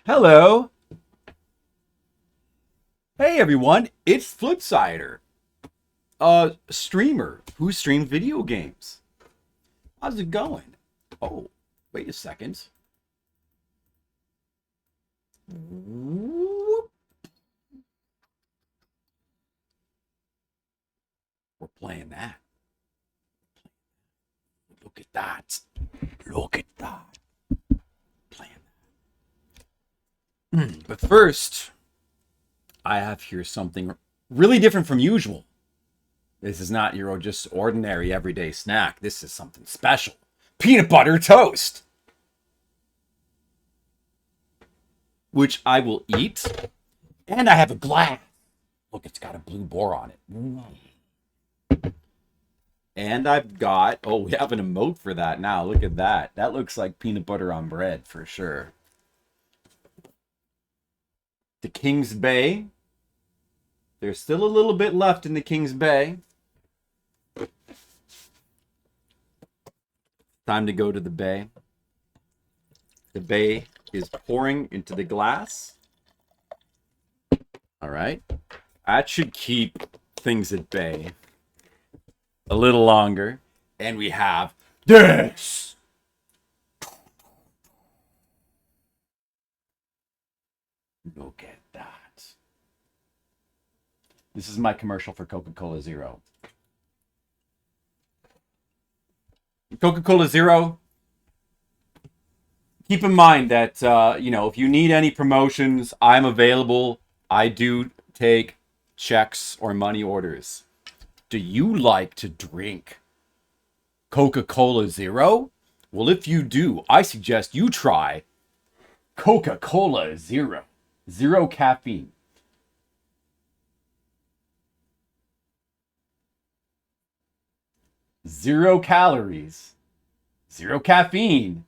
Hello. Hey everyone, it's Flipsider, a streamer who streams video games. How's it going? Oh, wait a second. Whoop. We're playing that. Look at that. Look at that. Playing that. But first, I have here something really different from usual. This is not your just ordinary everyday snack. This is something special. Peanut butter toast. Which I will eat. And I have a glass. Look, it's got a blue boar on it. And I've got... Oh, we have an emote for that now. Look at that. That looks like peanut butter on bread for sure. The King's Bay. There's still a little bit left in the King's Bay. Time to go to the bay. The bay is pouring into the glass. All right. That should keep things at bay a little longer. And we have this. Look at that. This is my commercial for Coca-Cola Zero. Coca-Cola Zero. Keep in mind that, if you need any promotions, I'm available. I do take checks or money orders. Do you like to drink Coca-Cola Zero? Well, if you do, I suggest you try Coca-Cola Zero. Zero caffeine. Zero calories. Zero caffeine.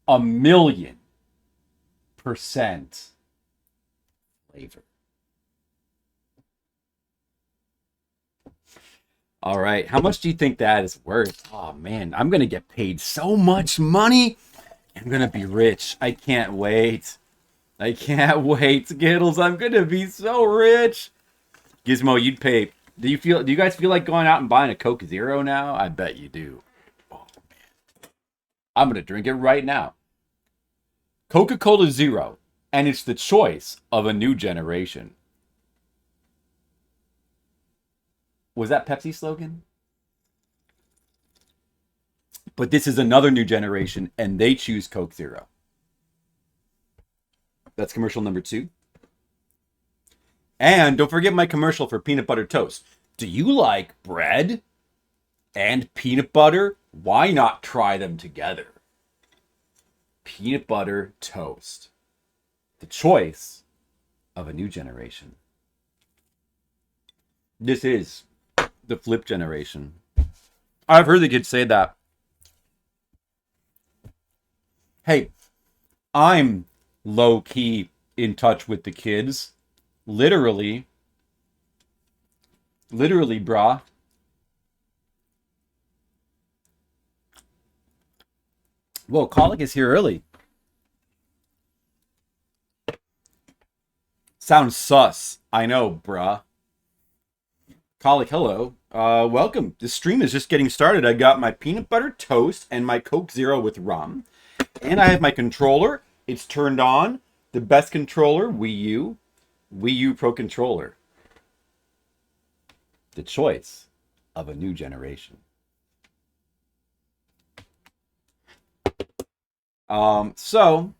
1,000,000% flavor. All right. How much do you think that is worth? Oh, man. I'm going to get paid so much money. I'm going to be rich. I can't wait. I can't wait, Skittles. I'm going to be so rich. Gizmo, you'd pay. Do you guys feel like going out and buying a Coke Zero now? I bet you do. Oh, man. I'm going to drink it right now. Coca-Cola Zero. And it's the choice of a new generation. Was that Pepsi's slogan? But this is another new generation, and they choose Coke Zero. That's commercial number 2. And don't forget my commercial for peanut butter toast. Do you like bread and peanut butter? Why not try them together? Peanut butter toast. The choice of a new generation. This is the flip generation. I've heard the kids say that. Hey, I'm low-key in touch with the kids. Literally, brah. Whoa, Colic is here early. Sounds sus. I know, bruh. Colic, hello. Welcome. The stream is just getting started. I got my peanut butter toast and my Coke Zero with rum. And I have my controller. It's turned on. The best controller, Wii U. Wii U Pro Controller. The choice of a new generation. So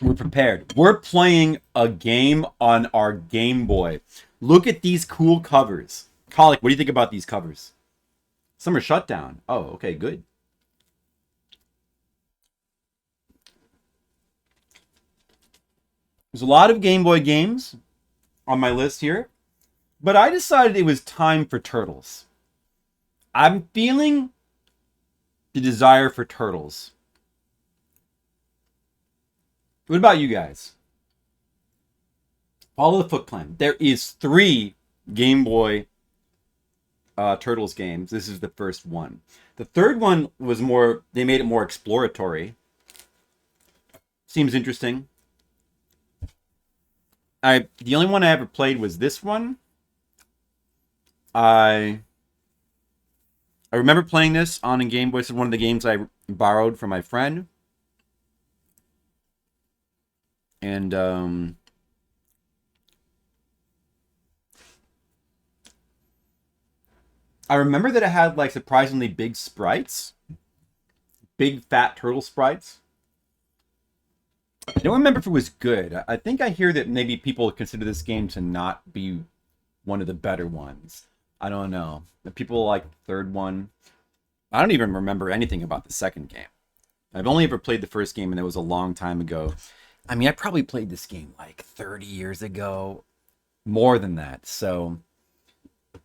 we're prepared. We're playing a game on our Game Boy. Look at these cool covers. Colic, what do you think about these covers? Some are shut down. Oh, okay, good. There's a lot of Game Boy games on my list here, but I decided it was time for Turtles. I'm feeling the desire for Turtles. What about you guys? Follow the Foot Plan. There is 3 Game Boy Turtles games. This is the first one. The third one was more, they made it more exploratory. Seems interesting. The only one I ever played was this one. I remember playing this on a Game Boy. This is one of the games I borrowed from my friend. And I remember that it had like surprisingly big sprites. Big fat turtle sprites. I don't remember if it was good. I think I hear that maybe people consider this game to not be one of the better ones. I don't know. The people like the third one. I don't even remember anything about the second game. I've only ever played the first game, and it was a long time ago. I mean, I probably played this game like 30 years ago. More than that. So,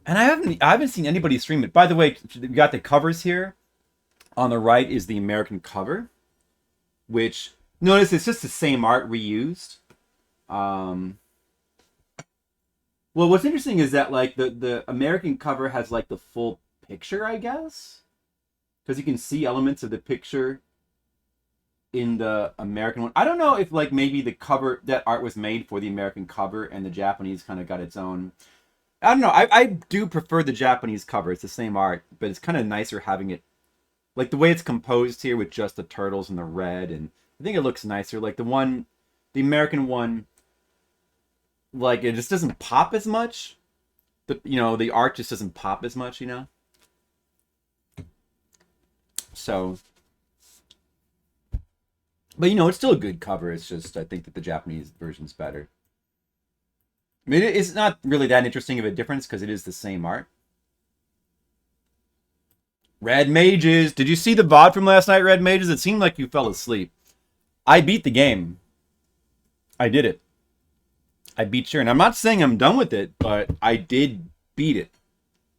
and I haven't seen anybody stream it. By the way, we got the covers here. On the right is the American cover, which, notice it's just the same art reused. Well, what's interesting is that like the American cover has like the full picture, I guess, because you can see elements of the picture in the American one. I don't know if like maybe the cover, that art was made for the American cover and the Japanese kind of got its own. I don't know. I do prefer the Japanese cover. It's the same art, but it's kind of nicer having it like the way it's composed here with just the turtles and the red, and I think it looks nicer. Like the American one, like it just doesn't pop as much. The art just doesn't pop as much, So, but it's still a good cover. It's just I think that the Japanese version's better. I mean, it's not really that interesting of a difference because it is the same art. Red Mages. Did you see the VOD from last night, Red Mages? It seemed like you fell asleep. I beat the game. I did it. I beat Sharon. I'm not saying I'm done with it, but I did beat it.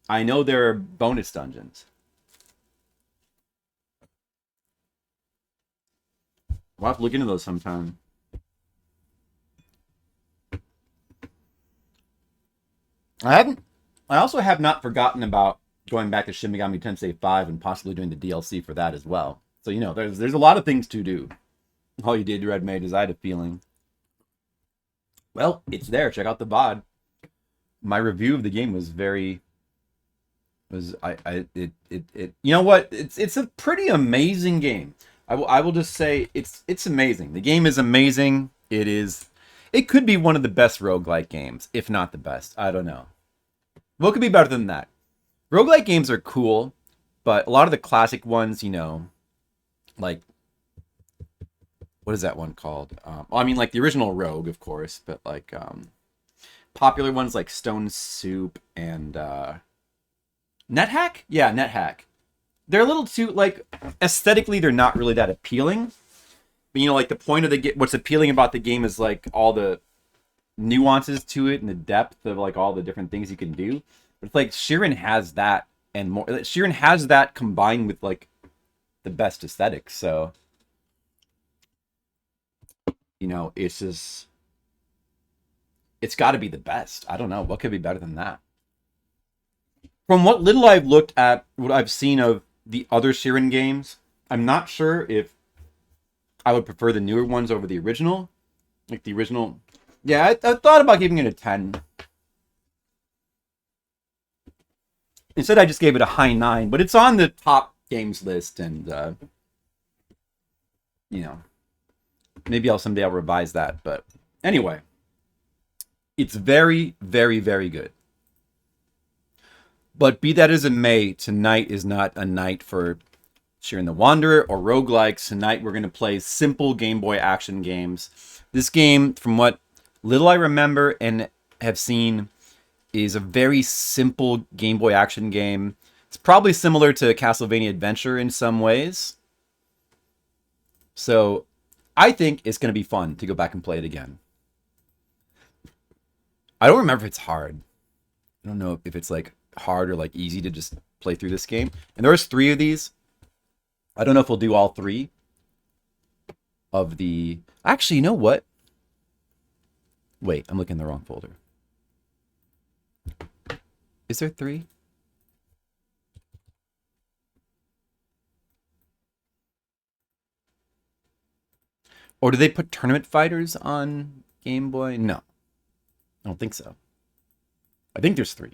I know there are bonus dungeons. We'll have to look into those sometime. I also have not forgotten about going back to Shin Megami Tensei 5 and possibly doing the DLC for that as well. So, there's a lot of things to do. All you did, Red Mage, is I had a feeling. Well, it's there. Check out the VOD. My review of the game was you know what? It's a pretty amazing game. I will just say it's amazing. The game is amazing. It could be one of the best roguelike games, if not the best. I don't know. What could be better than that? Roguelike games are cool, but a lot of the classic ones, like, what is that one called? I mean, like the original Rogue, of course, but like popular ones like Stone Soup and NetHack? Yeah, NetHack. They're a little too, like, aesthetically, they're not really that appealing. But, like, the point of what's appealing about the game is, like, all the nuances to it and the depth of, like, all the different things you can do. But it's like Sheeran has that and more. Sheeran has that combined with, like, the best aesthetics. So, it's just, it's got to be the best. I don't know. What could be better than that? From what little I've looked at, what I've seen of the other Sheeran games, I'm not sure if I would prefer the newer ones over the original. Like the original. Yeah, I thought about giving it a 10. Instead, I just gave it a high 9, but it's on the top games list, and, maybe someday I'll revise that. But anyway, it's very, very, very good. But be that as it may, tonight is not a night for Sheeran the Wanderer or roguelikes. Tonight we're going to play simple Game Boy action games. This game, from what little I remember and have seen, is a very simple Game Boy action game. It's probably similar to Castlevania Adventure in some ways. So I think it's going to be fun to go back and play it again. I don't remember if it's hard. I don't know if it's like hard or like easy to just play through this game. And there's 3 of these. I don't know if we'll do all 3 of the... Actually, you know what? Wait, I'm looking in the wrong folder. Is there 3? Or do they put Tournament Fighters on Game Boy? No. I don't think so. I think there's 3.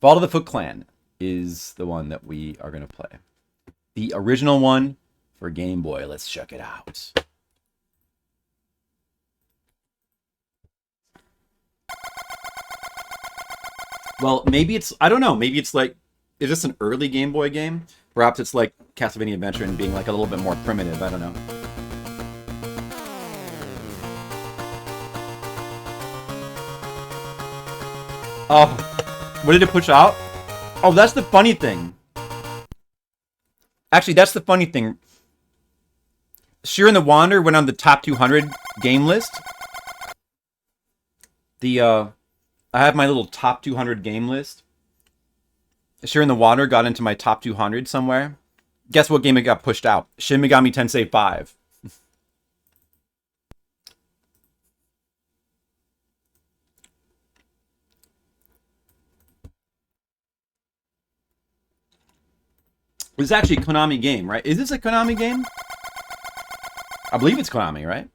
Fall of the Foot Clan is the one that we are going to play. The original one for Game Boy. Let's check it out. Well, maybe it's... I don't know. Maybe it's like... Is this an early Game Boy game? Perhaps it's like Castlevania Adventure and being like a little bit more primitive. I don't know. Oh, what did it push out? Oh, that's the funny thing. Actually, that's the funny thing. Sheer and the Wanderer went on the top 200 game list. I have my little top 200 game list. Sheer and the Wanderer got into my top 200 somewhere. Guess what game it got pushed out? Shin Megami Tensei 5. It's actually a Konami game, right? Is this a Konami game? I believe it's Konami, right?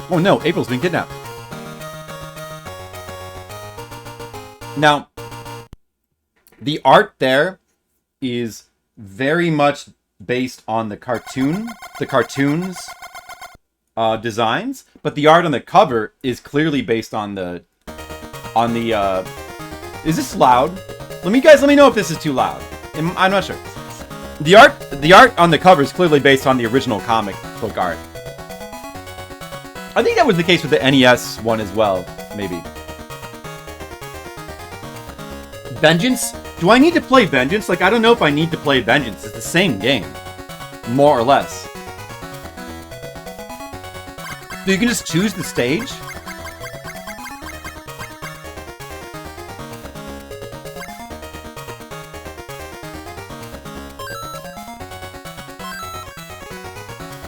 Oh no, April's been kidnapped. Now, the art there is very much based on the cartoons designs, but the art on the cover is clearly based on the is this loud? Let me know if this is too loud. I'm not sure. The art on the cover is clearly based on the original comic book art. I think that was the case with the NES one as well, maybe. Vengeance? Do I need to play Vengeance? Like, I don't know if I need to play Vengeance. It's the same game. More or less. So you can just choose the stage?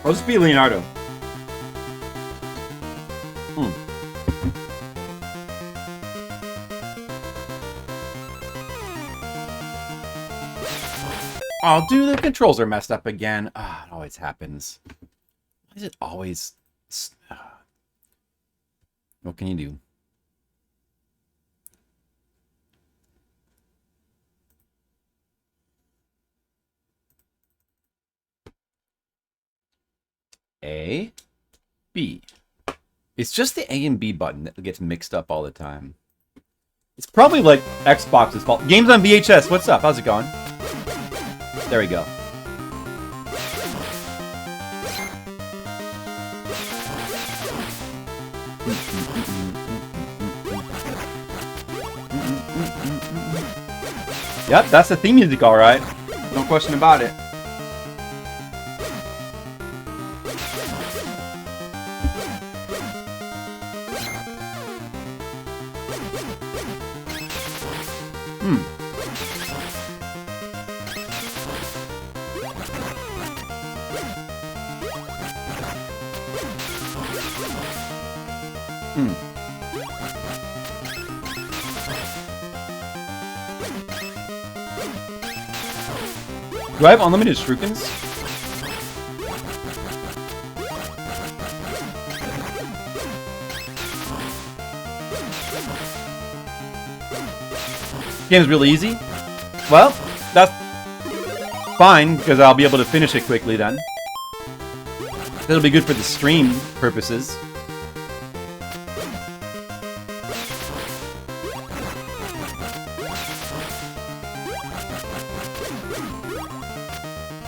I'll just be Leonardo. Oh, dude, the controls are messed up again. Ah, it always happens. Why is it always... What can you do? A, B. It's just the A and B button that gets mixed up all the time. It's probably like Xbox's fault. Games on VHS, what's up? How's it going? There we go. Yep, that's the theme music, all right. No question about it. Do I have unlimited shurikens? Game's really easy. Well, that's fine, because I'll be able to finish it quickly then. That'll be good for the stream purposes.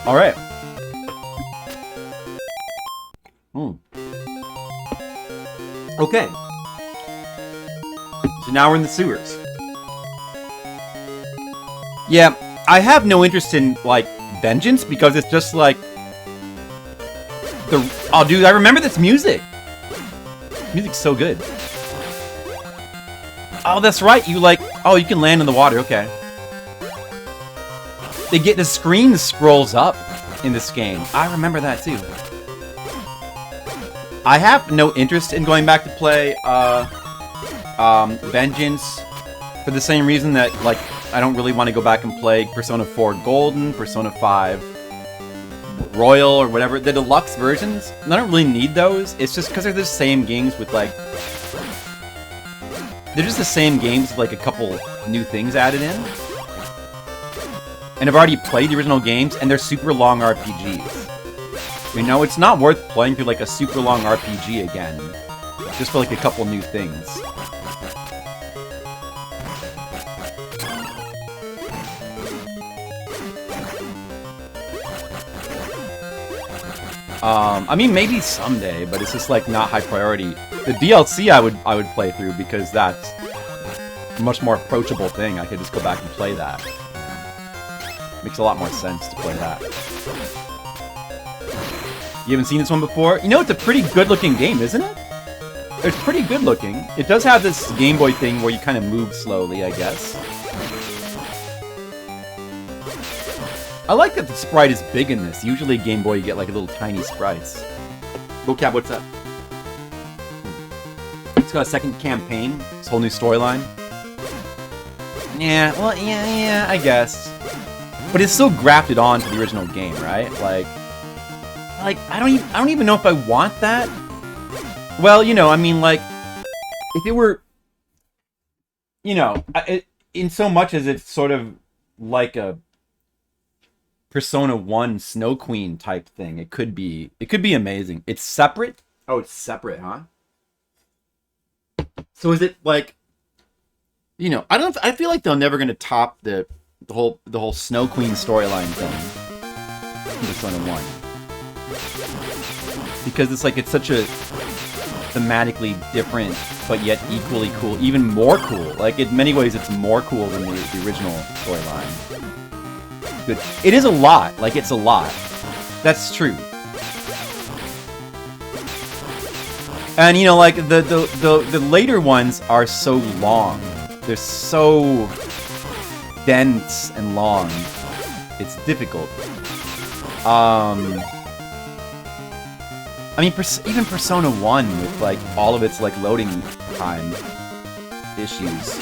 All right. Okay. So now we're in the sewers. Yeah, I have no interest in, like, Vengeance, because it's just, like... Oh, dude, I remember this music! Music's so good. Oh, that's right, you, like... Oh, you can land in the water. Okay. They get the screen scrolls up in this game. I remember that too. I have no interest in going back to play Vengeance for the same reason that, like, I don't really want to go back and play Persona 4 Golden, Persona 5 Royal, or whatever. The deluxe versions, I don't really need those. It's just because they're the same games with, like... They're just the same games with, like, a couple new things added in. And I've already played the original games, and they're super long RPGs. You know, it's not worth playing through, like, a super long RPG again. Just for, like, a couple new things. I mean, maybe someday, but it's just, like, not high priority. The DLC I would play through, because that's a much more approachable thing. I could just go back and play that. Makes a lot more sense to play that. You haven't seen this one before? You know, it's a pretty good-looking game, isn't it? It's pretty good-looking. It does have this Game Boy thing where you kind of move slowly, I guess. I like that the sprite is big in this. Usually Game Boy you get like little tiny sprites. Vocab, what's up? It's got a second campaign. This whole new storyline. Yeah, well, yeah, I guess. But it's still grafted on to the original game, right? Like I don't even know if I want that. Well, you know, I mean, like, if it were, you know, in so much as it's sort of like a Persona 1 Snow Queen type thing, it could be amazing. It's separate? Oh, it's separate, huh? So is it like, you know, I feel like they're never gonna top the whole Snow Queen storyline thing in Persona 1. Because it's like, it's such a thematically different, but yet equally cool, even more cool. Like, in many ways, it's more cool than the original storyline. Good. It is a lot. Like, it's a lot. That's true. And, you know, like, the later ones are so long. They're so dense and long. It's difficult. I mean, even Persona 1, with, like, all of its, like, loading time issues,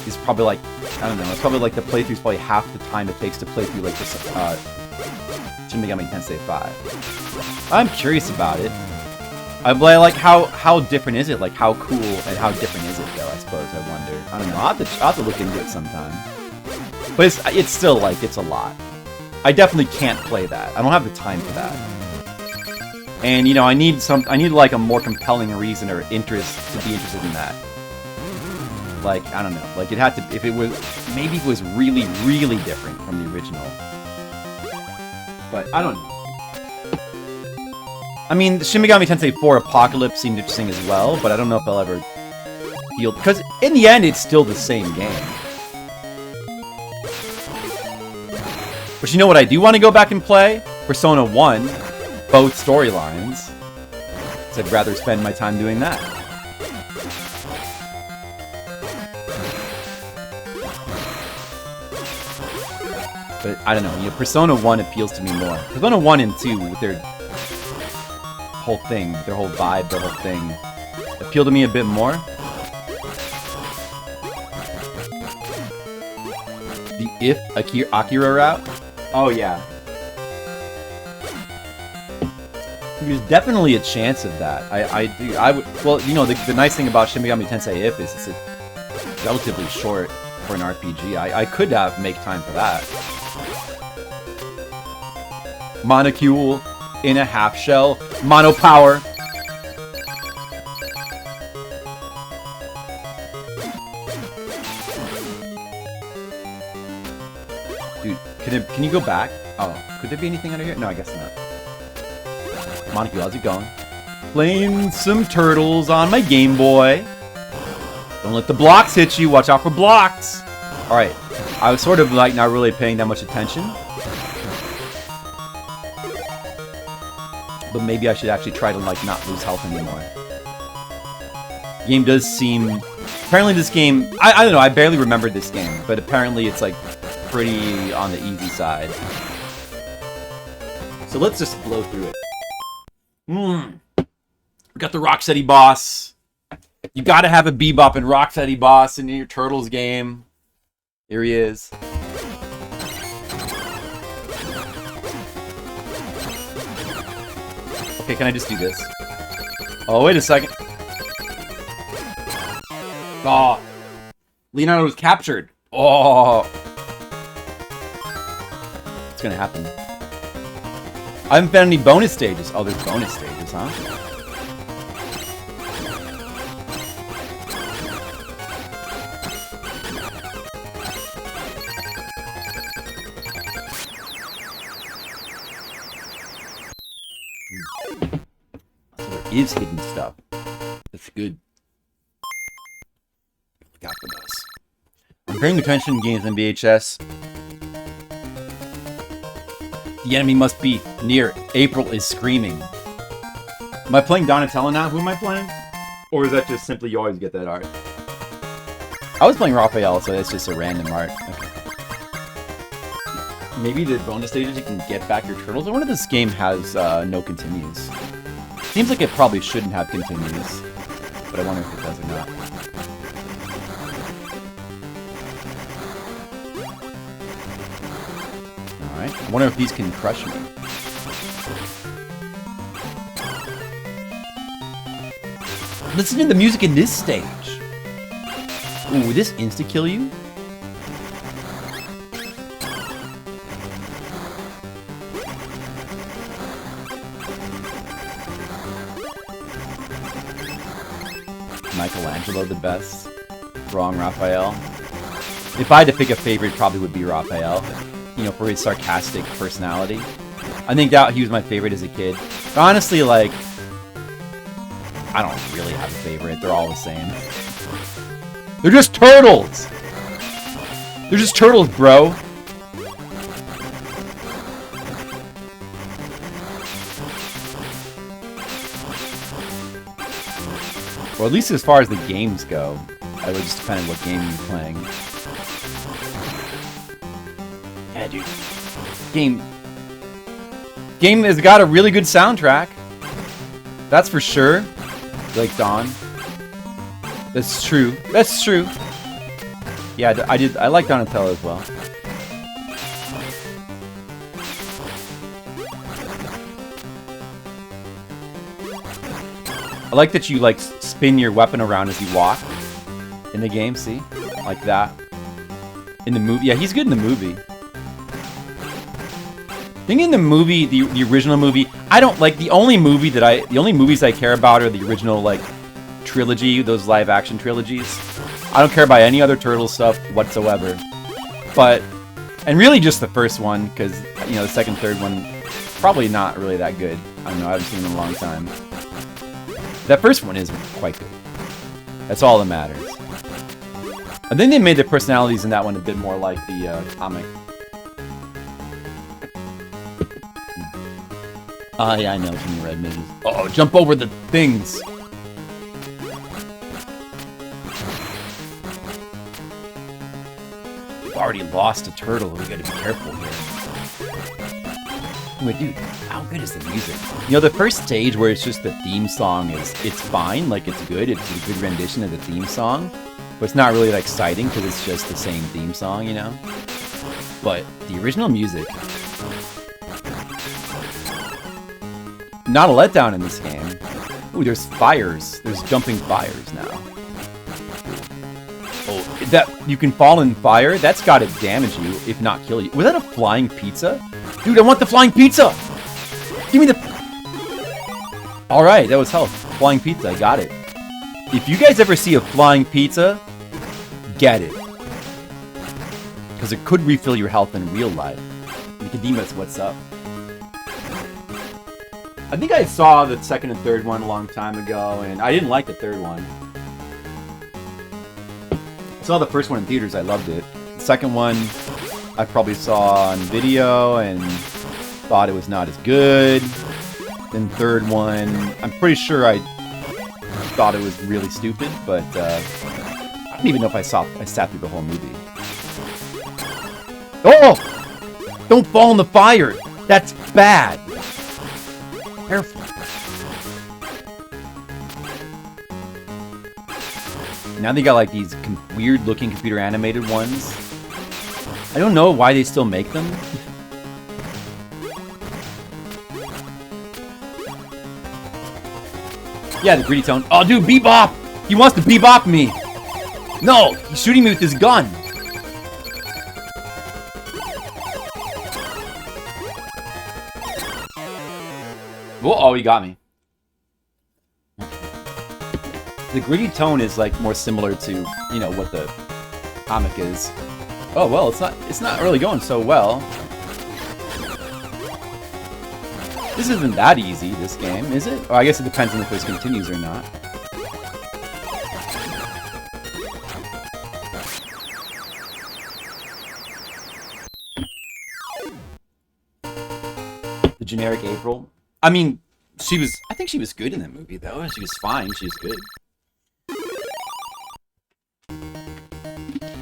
is probably, like, I don't know, it's probably, like, the playthrough's probably half the time it takes to play through, like, Shin Megami Tensei 5. I'm curious about it. Like, how different is it? Like, how cool and how different is it, though, I suppose, I wonder. I don't know, I'll have to look into it sometime. But it's still, like, it's a lot. I definitely can't play that. I don't have the time for that. And, you know, I need like a more compelling reason or interest to be interested in that. Like, I don't know. Like, it had to, if it was, maybe it was really, really different from the original. But, I don't know. I mean, Shin Megami Tensei 4 Apocalypse seemed interesting as well, but I don't know if I'll ever feel, because in the end, it's still the same game. But you know what I do want to go back and play? Persona 1. Both storylines. So I'd rather spend my time doing that. But I don't know, you know, Persona 1 appeals to me more. Persona 1 and 2, with their whole thing, their whole vibe, their whole thing, appeal to me a bit more. The If Akira route? Oh yeah. There's definitely a chance of that. I would. Well, you know, the nice thing about Shin Megami Tensei If is it's relatively short for an RPG. I could make time for that. Monocule in a half shell. Mono power. Dude, can you go back? Oh, could there be anything under here? No, I guess not. Monocule, how's it going? Playing some turtles on my Game Boy. Don't let the blocks hit you. Watch out for blocks. Alright. I was sort of like not really paying that much attention. But maybe I should actually try to like not lose health anymore. The game does seem Apparently this game, I don't know, I barely remembered this game, but apparently it's like pretty on the easy side. So let's just blow through it. We got the Rocksteady boss. You gotta have a Bebop and Rocksteady boss in your Turtles game. Here he is. Okay, can I just do this? Oh, wait a second. Oh. Leonardo was captured. Oh. What's gonna happen? I haven't found any bonus stages. Oh, there's bonus stages, huh? So there is hidden stuff. That's good. Look out for those. I'm paying attention in games on VHS. The enemy must be near. April is screaming. Am I playing Donatello now? Who am I playing? Or is that just simply you always get that art? I was playing Raphael, so that's just a random art. Okay. Maybe the bonus stages you can get back your turtles. I wonder if this game has no continues. Seems like it probably shouldn't have continues. But I wonder if it does or not. Alright, I wonder if these can crush me. Listen to the music in this stage. Ooh, would this insta-kill you? Michelangelo the best. Wrong, Raphael. If I had to pick a favorite, it probably would be Raphael. You know, for his sarcastic personality. I think that he was my favorite as a kid. But honestly, like, I don't really have a favorite. They're all the same. They're just turtles! They're just turtles, bro. Or at least as far as the games go. It would just depend on what game you're playing. Yeah, dude. Game has got a really good soundtrack. That's for sure. Like Dawn. That's true. That's true. Yeah, I like Donatello as well. I like that you like spin your weapon around as you walk in the game, see? Like that. In the movie. Yeah, he's good in the movie. I think in the movie, the original movie, I don't like the only movies I care about are the original like trilogy, those live action trilogies. I don't care about any other Turtle stuff whatsoever. But and really just the first one, because you know the second, third one probably not really that good. I don't know, I haven't seen them in a long time. That first one is quite good. That's all that matters. I think they made the personalities in that one a bit more like the comic. Oh, yeah, I know too many red midges. Oh, jump over the things! We've already lost a turtle. We gotta be careful here. Wait, dude, how good is the music? You know, the first stage where it's just the theme song it's fine, like it's good. It's a good rendition of the theme song. But it's not really that exciting because it's just the same theme song, you know? But the original music... Not a letdown in this game. Ooh, there's fires. There's jumping fires now. Oh, that you can fall in fire? That's gotta damage you, if not kill you. Was that a flying pizza? Dude, I want the flying pizza! Give me the... Alright, that was health. Flying pizza, I got it. If you guys ever see a flying pizza, get it. Because it could refill your health in real life. Nicodemus, what's up? I think I saw the second and third one a long time ago, and I didn't like the third one. I saw the first one in theaters, I loved it. The second one, I probably saw on video and thought it was not as good. Then third one, I'm pretty sure I thought it was really stupid, but I don't even know if I sat through the whole movie. Oh! Don't fall in the fire! That's bad! Careful. Now they got like these weird looking computer animated ones. I don't know why they still make them. Yeah, the greedy tone. Oh, dude, bebop! He wants to bebop me! No! He's shooting me with his gun! Oh, he got me. The gritty tone is like more similar to, you know, what the comic is. Oh well, it's not really going so well. This isn't that easy, this game, is it? Or I guess it depends on if this continues or not. The generic April. I mean, I think she was good in that movie, though. She was fine. She was good.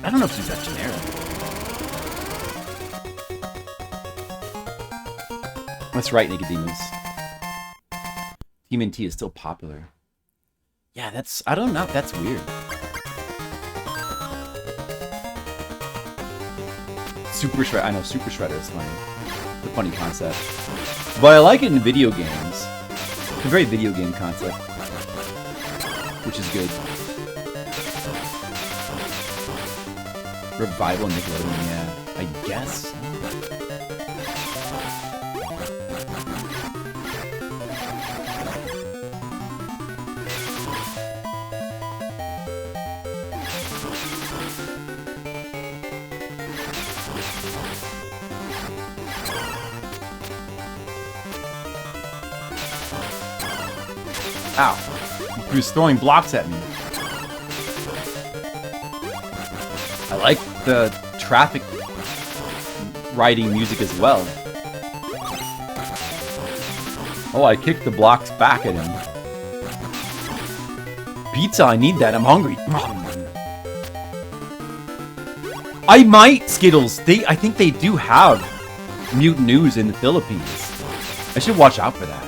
I don't know if she's that generic. That's right, Nicodemus. TMNT is still popular. Yeah, I don't know if that's weird. Super Shredder. I know, Super Shredder is funny. It's a funny concept. But I like it in video games. It's a very video game concept. Which is good. Revival Nickelodeon, yeah. I guess. Ow. He was throwing blocks at me. I like the traffic riding music as well. Oh, I kicked the blocks back at him. Pizza, I need that. I'm hungry. I might, Skittles. I think they do have Mutant News in the Philippines. I should watch out for that.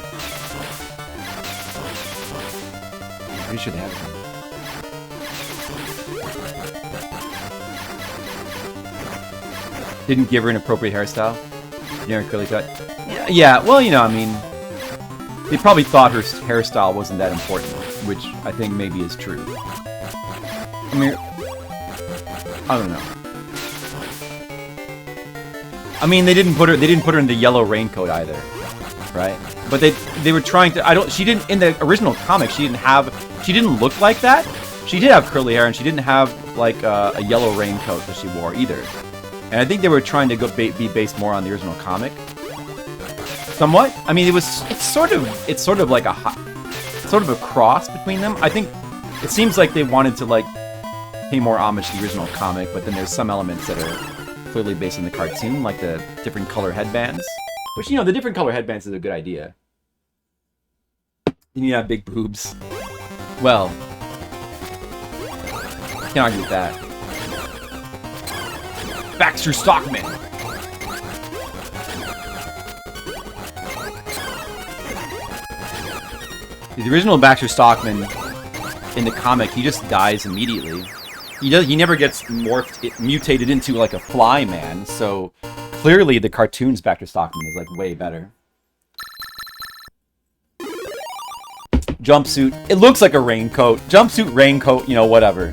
I'm pretty sure they have it. Didn't give her an appropriate hairstyle. Near curly cut. Yeah, well, you know, I mean, they probably thought her hairstyle wasn't that important, which I think maybe is true. I mean, I don't know. I mean, they didn't put her in the yellow raincoat either, right? But they were trying to. She didn't in the original comic. She didn't look like that. She did have curly hair, and she didn't have like a yellow raincoat that she wore either. And I think they were trying to be based more on the original comic. Somewhat. I mean, it's sort of like a cross between them. I think it seems like they wanted to like pay more homage to the original comic, but then there's some elements that are clearly based on the cartoon, like the different color headbands. Which, you know, the different color headbands is a good idea. You need to have big boobs. Well, can't argue with that. Baxter Stockman. The original Baxter Stockman in the comic, he just dies immediately. He never gets mutated into like a fly man. So clearly, the cartoon's Baxter Stockman is like way better. Jumpsuit. It looks like a raincoat. Jumpsuit, raincoat. You know, whatever.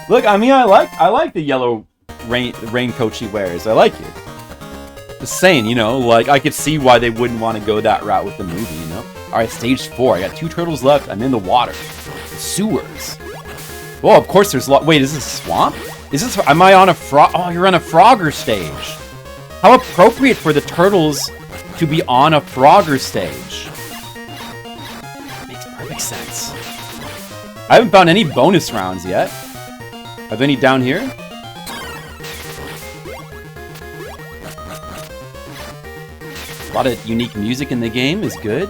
Look, I mean, I like the yellow raincoat she wears. I like it. Just saying, you know, like, I could see why they wouldn't want to go that route with the movie, you know? Alright, stage 4. I got 2 turtles left. I'm in the water. The sewers. Oh, of course there's wait, is this a swamp? Am I on a oh, you're on a Frogger stage. How appropriate for the turtles to be on a Frogger stage. Makes perfect sense. I haven't found any bonus rounds yet. Are there any down here? A lot of unique music in the game is good.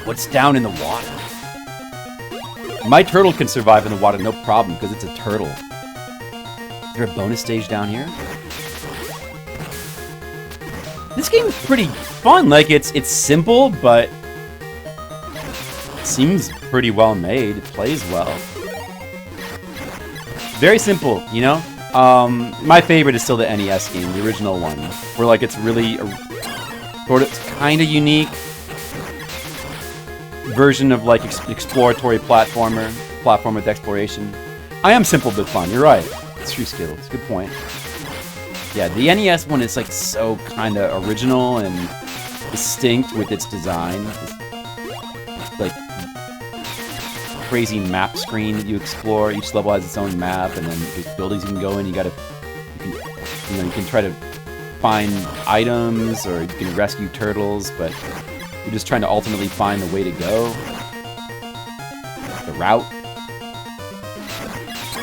What's down in the water? My turtle can survive in the water, no problem, because it's a turtle. Is there a bonus stage down here? This game is pretty fun. Like, it's simple, but it seems pretty well made. It plays well. Very simple, you know? My favorite is still the NES game, the original one, where, like, it's really sort of kind of unique version of, like, exploratory platform with exploration. I am simple but fun. You're right. It's true, Skittles. Good point. Yeah, the NES one is, like, so kind of original and distinct with its design. It's, like, crazy map screen that you explore. Each level has its own map, and then there's buildings you can go in. You can try to find items, or you can rescue turtles, but you're just trying to ultimately find the way to go, the route.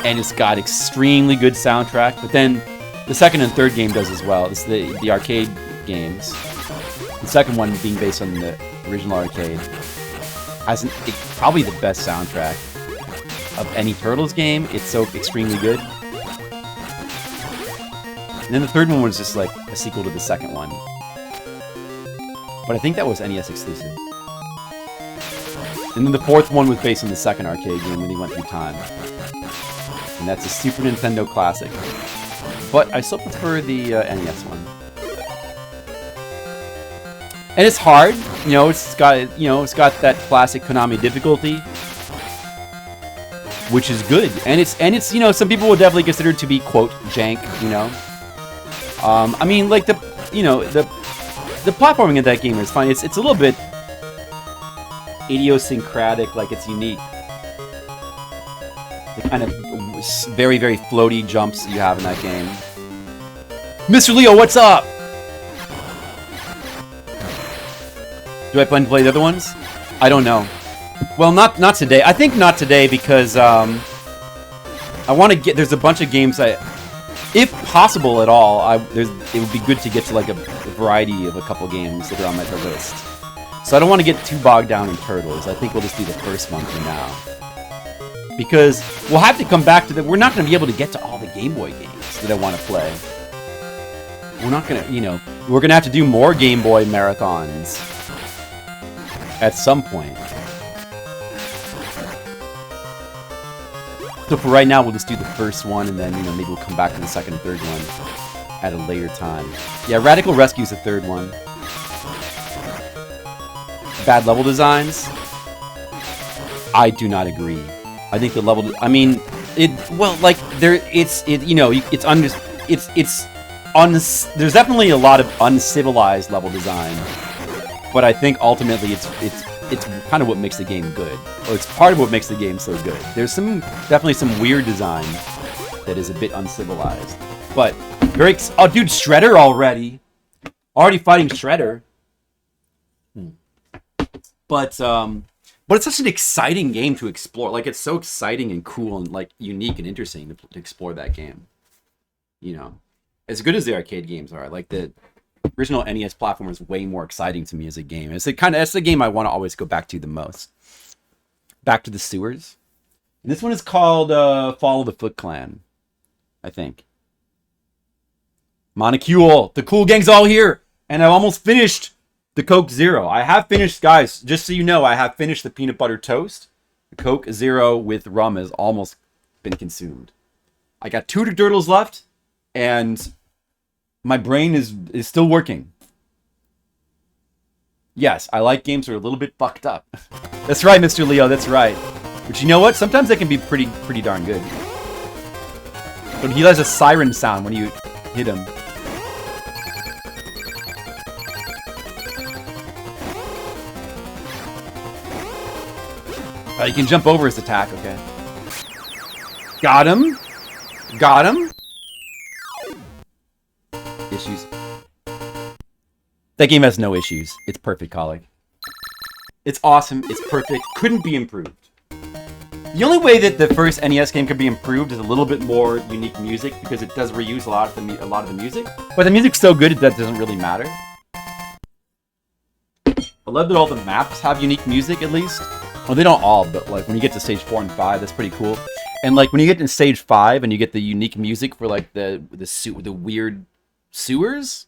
And it's got extremely good soundtrack. But then the second and third game does as well. It's the arcade games. The second one being based on the original arcade. Has probably the best soundtrack of any Turtles game. It's so extremely good. And then the third one was just like a sequel to the second one. But I think that was NES exclusive. And then the fourth one was based on the second arcade game when he went through time. And that's a Super Nintendo classic. But I still prefer the NES one. And it's hard, you know. It's got that classic Konami difficulty, which is good. And it's you know, some people would definitely consider it to be quote jank, you know. I mean, like the platforming of that game is fine. It's a little bit idiosyncratic, like it's unique. The kind of very, very floaty jumps you have in that game. Mr. Leo, what's up? Do I plan to play the other ones? I don't know. Well, not today. I think not today because I want to get. There's a bunch of games if possible at all, it would be good to get to like a variety of a couple games that are on my list. So I don't want to get too bogged down in Turtles. I think we'll just do the first one for now. Because we'll have to come back to we're not going to be able to get to all the Game Boy games that I want to play. We're not going to, you know, we're going to have to do more Game Boy marathons at some point. So for right now, we'll just do the first one, and then, you know, maybe we'll come back to the second and third one at a later time. Yeah, Radical Rescue's the third one. Bad level designs? I do not agree. I think the level, I mean, there's definitely a lot of uncivilized level design, but I think ultimately it's kind of what makes the game good, or it's part of what makes the game so good. There's definitely some weird design that is a bit uncivilized, but oh, dude, Shredder already fighting Shredder. But it's such an exciting game to explore. Like, it's so exciting and cool and, like, unique and interesting to explore that game. You know, as good as the arcade games are, like, the original NES platform is way more exciting to me as a game. That's the game I want to always go back to the most. Back to the Sewers. And this one is called Fall of the Foot Clan, I think. Monocule, the cool gang's all here, and I've almost finished the Coke Zero. I have finished, guys, just so you know, I have finished the peanut butter toast. The Coke Zero with rum has almost been consumed. I got 2 turtles left, and my brain is still working. Yes, I like games that are a little bit fucked up. That's right, Mr. Leo, that's right. But you know what? Sometimes they can be pretty darn good. But he has a siren sound when you hit him. You can jump over his attack, okay. Got him. Got him. Issues. That game has no issues. It's perfect, colleague. It's awesome. It's perfect. Couldn't be improved. The only way that the first NES game could be improved is a little bit more unique music, because it does reuse a lot of the music. But the music's so good that doesn't really matter. I love that all the maps have unique music, at least. Well, they don't all, but like when you get to stage 4 and 5, that's pretty cool. And like when you get to stage 5 and you get the unique music for like the weird sewers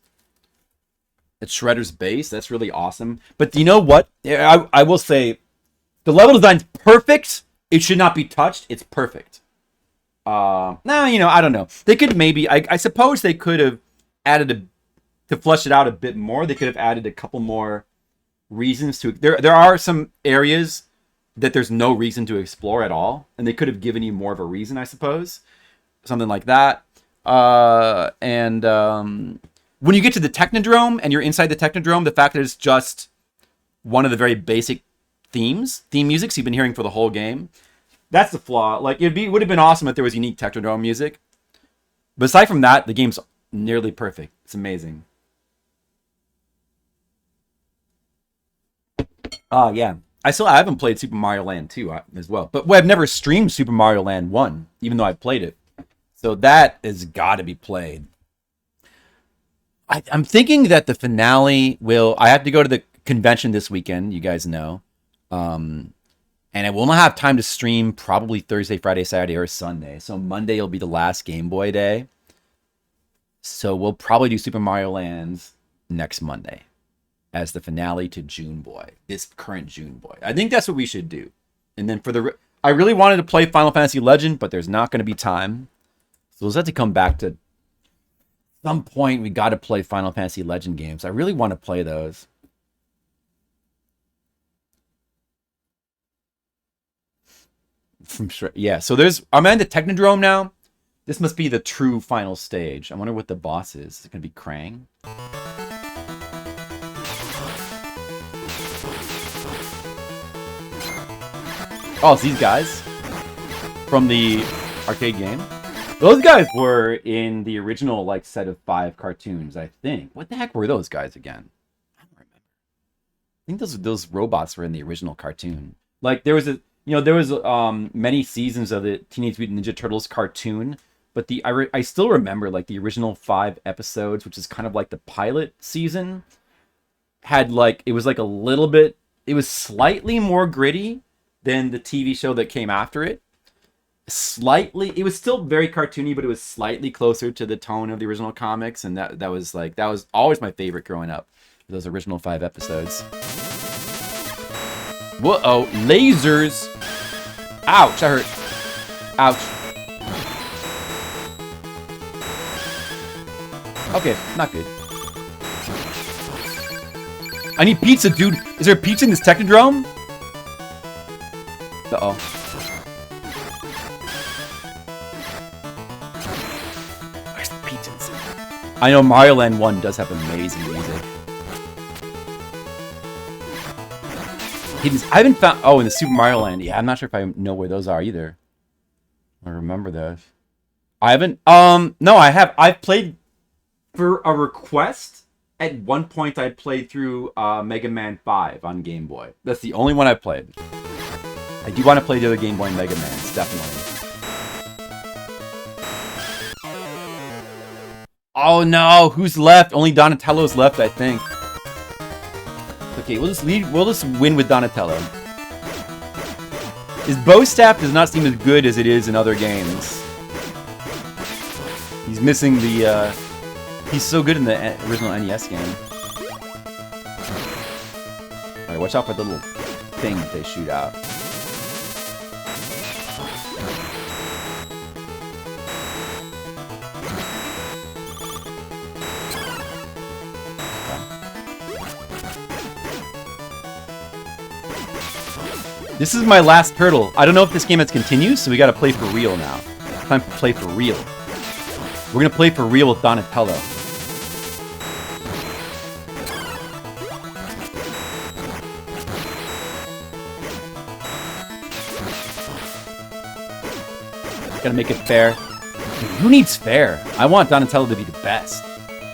at Shredder's base, that's really awesome. But you know what? I will say the level design's perfect. It should not be touched. It's perfect. No, you know, I don't know. They could maybe, I suppose they could have added to flesh it out a bit more. They could have added a couple more reasons to. There are some areas that there's no reason to explore at all, and they could have given you more of a reason, I suppose. Something like that. And when you get to the Technodrome and you're inside the Technodrome, the fact that it's just one of the very basic theme musics you've been hearing for the whole game, that's the flaw. Like, it would have been awesome if there was unique Technodrome music. But aside from that, the game's nearly perfect. It's amazing. Yeah. I haven't played Super Mario Land 2 as well. But I've never streamed Super Mario Land 1, even though I've played it. So that has got to be played. I'm thinking that the finale will... I have to go to the convention this weekend, you guys know. And I will not have time to stream probably Thursday, Friday, Saturday, or Sunday. So Monday will be the last Game Boy day. So we'll probably do Super Mario Lands next Monday as the finale to June Boy, this current June Boy. I think that's what we should do. And then I really wanted to play Final Fantasy Legend, but there's not going to be time. So we'll have to come back to some point. We got to play Final Fantasy Legend games. I really want to play those. Yeah, so I'm at the Technodrome now. This must be the true final stage. I wonder what the boss is. Is it going to be Krang? Oh, it's these guys from the arcade game. Those guys were in the original like set of 5 cartoons, I think. What the heck were those guys again? I don't remember. I think those robots were in the original cartoon. Like there was many seasons of the Teenage Mutant Ninja Turtles cartoon, but I still remember like the original 5 episodes, which is kind of like the pilot season, had like it was slightly more gritty than the TV show that came after it. It was still very cartoony, but it was slightly closer to the tone of the original comics, and that was always my favorite growing up. Those original 5 episodes. Whoa, lasers! Ouch, that hurt. Ouch. Okay, not good. I need pizza, dude. Is there pizza in this Technodrome? Uh-oh. Where's the pizza? I know Mario Land 1 does have amazing music. I haven't found... Oh, in the Super Mario Land. Yeah, I'm not sure if I know where those are either. I remember those. I haven't... No, I have. I've played... For a request, at one point I played through Mega Man 5 on Game Boy. That's the only one I played. I do want to play the other Game Boy Mega Mans, definitely. Oh no, who's left? Only Donatello's left, I think. Okay, we'll just win with Donatello. His bow staff does not seem as good as it is in other games. He's missing the, he's so good in the original NES game. Alright, watch out for the little thing that they shoot out. This is my last turtle. I don't know if this game has continued, so we gotta play for real now. Time to play for real. We're gonna play for real with Donatello. Gotta make it fair. Who needs fair? I want Donatello to be the best.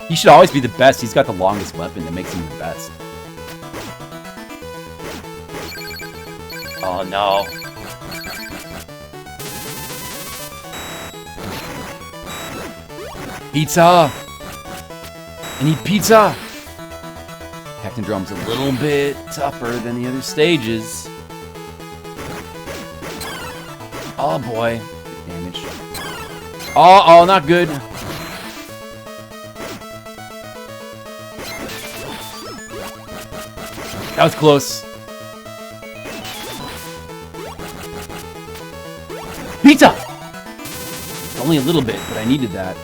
He should always be the best. He's got the longest weapon that makes him the best. Oh no. Pizza! I need pizza! Technodrome's a little bit tougher than the other stages. Oh boy, good damage. Oh, not good. That was close. Pizza! Only a little bit, but I needed that.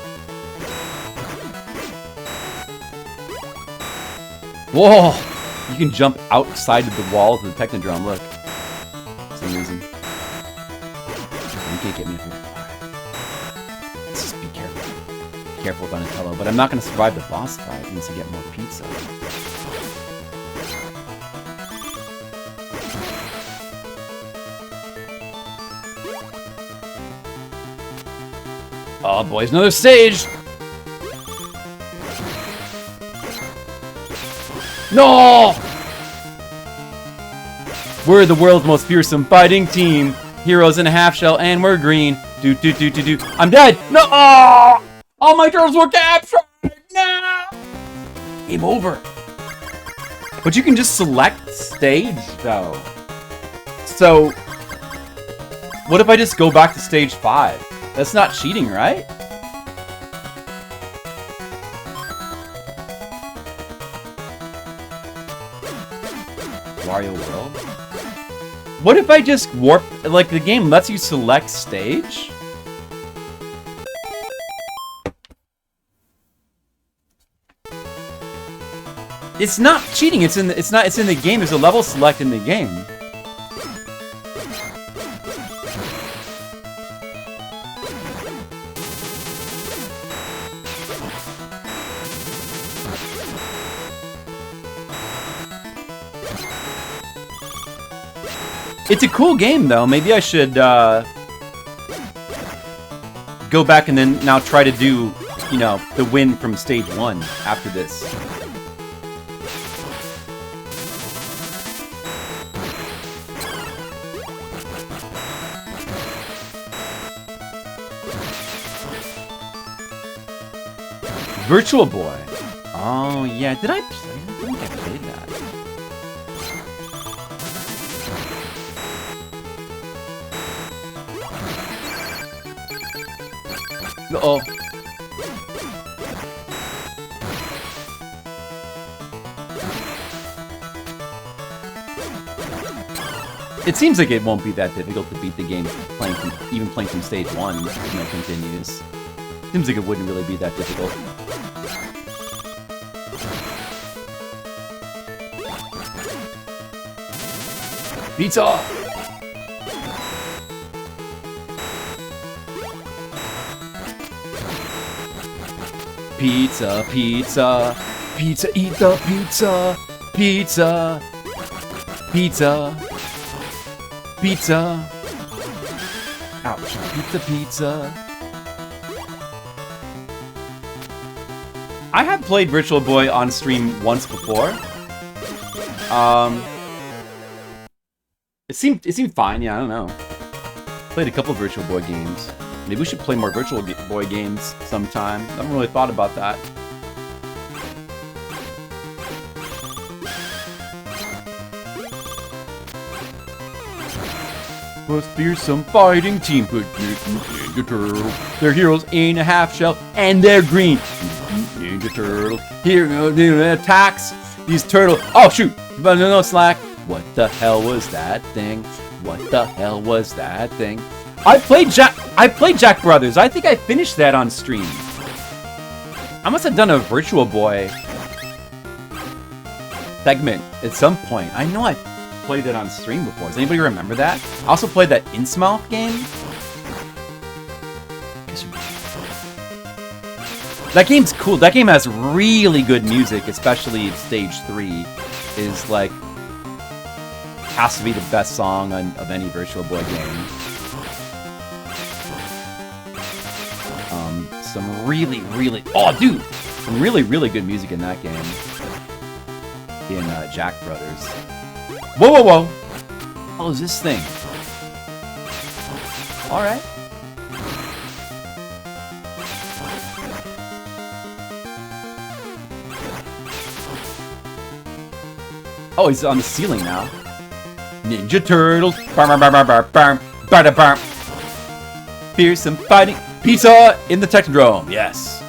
Whoa! You can jump outside of the walls of the Technodrome, look. For some reason. You can't get me up here. Let's just be careful. Be careful with Donatello, but I'm not going to survive the boss fight unless I get more pizza. Oh, boys, another stage! No! We're the world's most fearsome fighting team. Heroes in a half shell, and we're green. Do. I'm dead! No! Oh! All my turtles were captured! No! Game over. But you can just select stage, though. So, what if I just go back to stage 5? That's not cheating, right? Wario World? What if I just warp... Like, the game lets you select stage? It's not cheating. It's in the game. There's a level select in the game. It's a cool game, though. Maybe I should go back and then now try to do, you know, the win from stage 1 after this. Virtual Boy. Oh, yeah. Did I play that? I think I played that. Uh-oh. It seems like it won't be that difficult to beat the game even playing from stage 1, you know, continues. Seems like it wouldn't really be that difficult. Pizza! Pizza, pizza, pizza, eat the pizza, pizza, pizza, pizza. Ouch, pizza, pizza. I have played Virtual Boy on stream once before. It seemed fine. Yeah, I don't know. Played a couple Virtual Boy games. Maybe we should play more Virtual Boy games sometime. I haven't really thought about that. Most fearsome fighting team, put Ninja Turtle. They're heroes in a half shell, and they're green. Ninja Turtle. Here, attacks these turtles. Oh shoot! But no slack. What the hell was that thing? What the hell was that thing? I played Jack Brothers. I think I finished that on stream. I must have done a Virtual Boy segment at some point. I know I played that on stream before. Does anybody remember that? I also played that Innsmouth game. That game's cool. That game has really good music, especially stage 3 is like has to be the best song of any Virtual Boy game. Some really some really good music in that game. In Jack Brothers. Whoa! What is this thing? All right. Oh, he's on the ceiling now. Ninja Turtles. Bam, bam, bam, bam, bam, bam, bam. Fearsome fighting. Pizza in the Technodrome. Yes.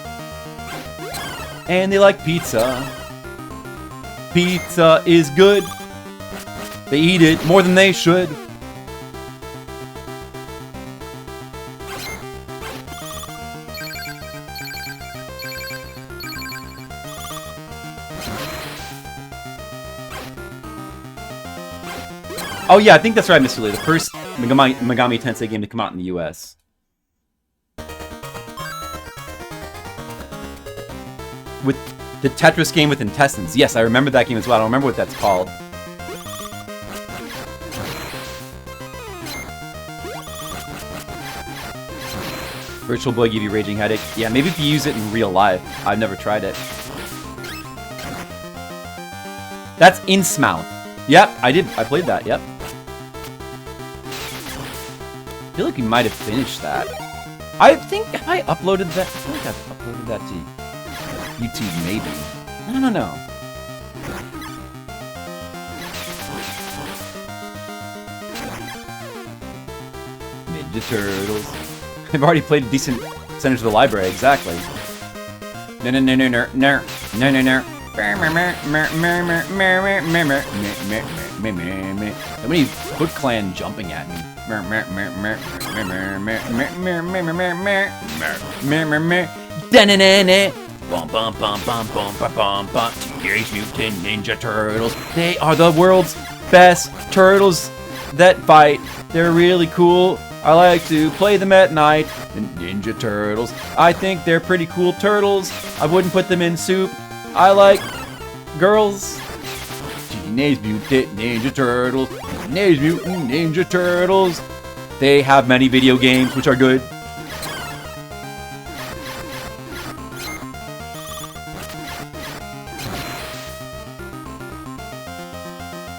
And they like pizza. Pizza is good. They eat it more than they should. Oh yeah, I think that's right, Mr. Lee. The first Megami Tensei game to come out in the US. With the Tetris game with intestines. Yes, I remember that game as well. I don't remember what that's called. Virtual Boy give you raging headache. Yeah, maybe if you use it in real life. I've never tried it. That's Innsmouth. Yep, I did. I played that. Yep. I feel like we might have finished that. I think, have I uploaded that? I feel like I've uploaded that to YouTube, maybe. I don't know. Ninja Turtles. I've already played a decent percentage of the library, exactly. No, no, no, no, no, no, no, no, no. How many Foot Clan jumping at me? Teenage Mutant Ninja Turtles. They are the world's best turtles that fight. They're really cool. I like to play them at night. The Ninja Turtles. I think they're pretty cool turtles. I wouldn't put them in soup. I like girls. Teenage Mutant Ninja Turtles. Teenage Mutant Ninja Turtles. They have many video games which are good.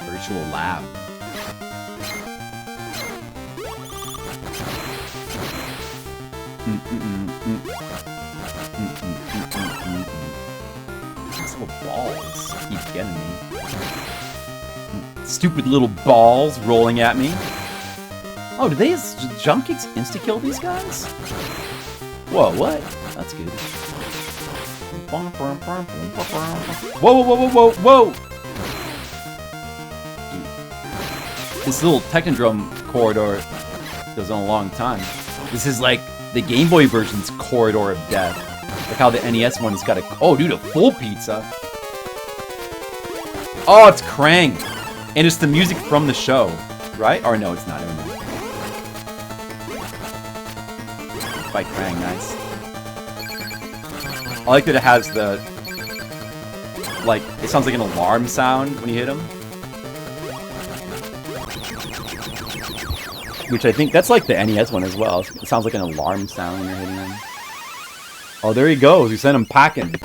Virtual lab. These little balls keep getting me. Stupid little balls rolling at me. Oh, do they jump kicks insta-kill these guys? Whoa, what? That's good. Whoa, whoa, whoa, whoa, whoa, whoa! Dude. This little Technodrome corridor goes on a long time. This is like the Game Boy version's corridor of death. Like how the NES one's got a... Oh, dude, a full pizza. Oh, it's Krang. And it's the music from the show, right? Or no, it's not. By Krang, nice. I like that it has the... Like, it sounds like an alarm sound when you hit him. Which I think, that's like the NES one as well. It sounds like an alarm sound when you're hitting him. Oh, there he goes. We sent him packing.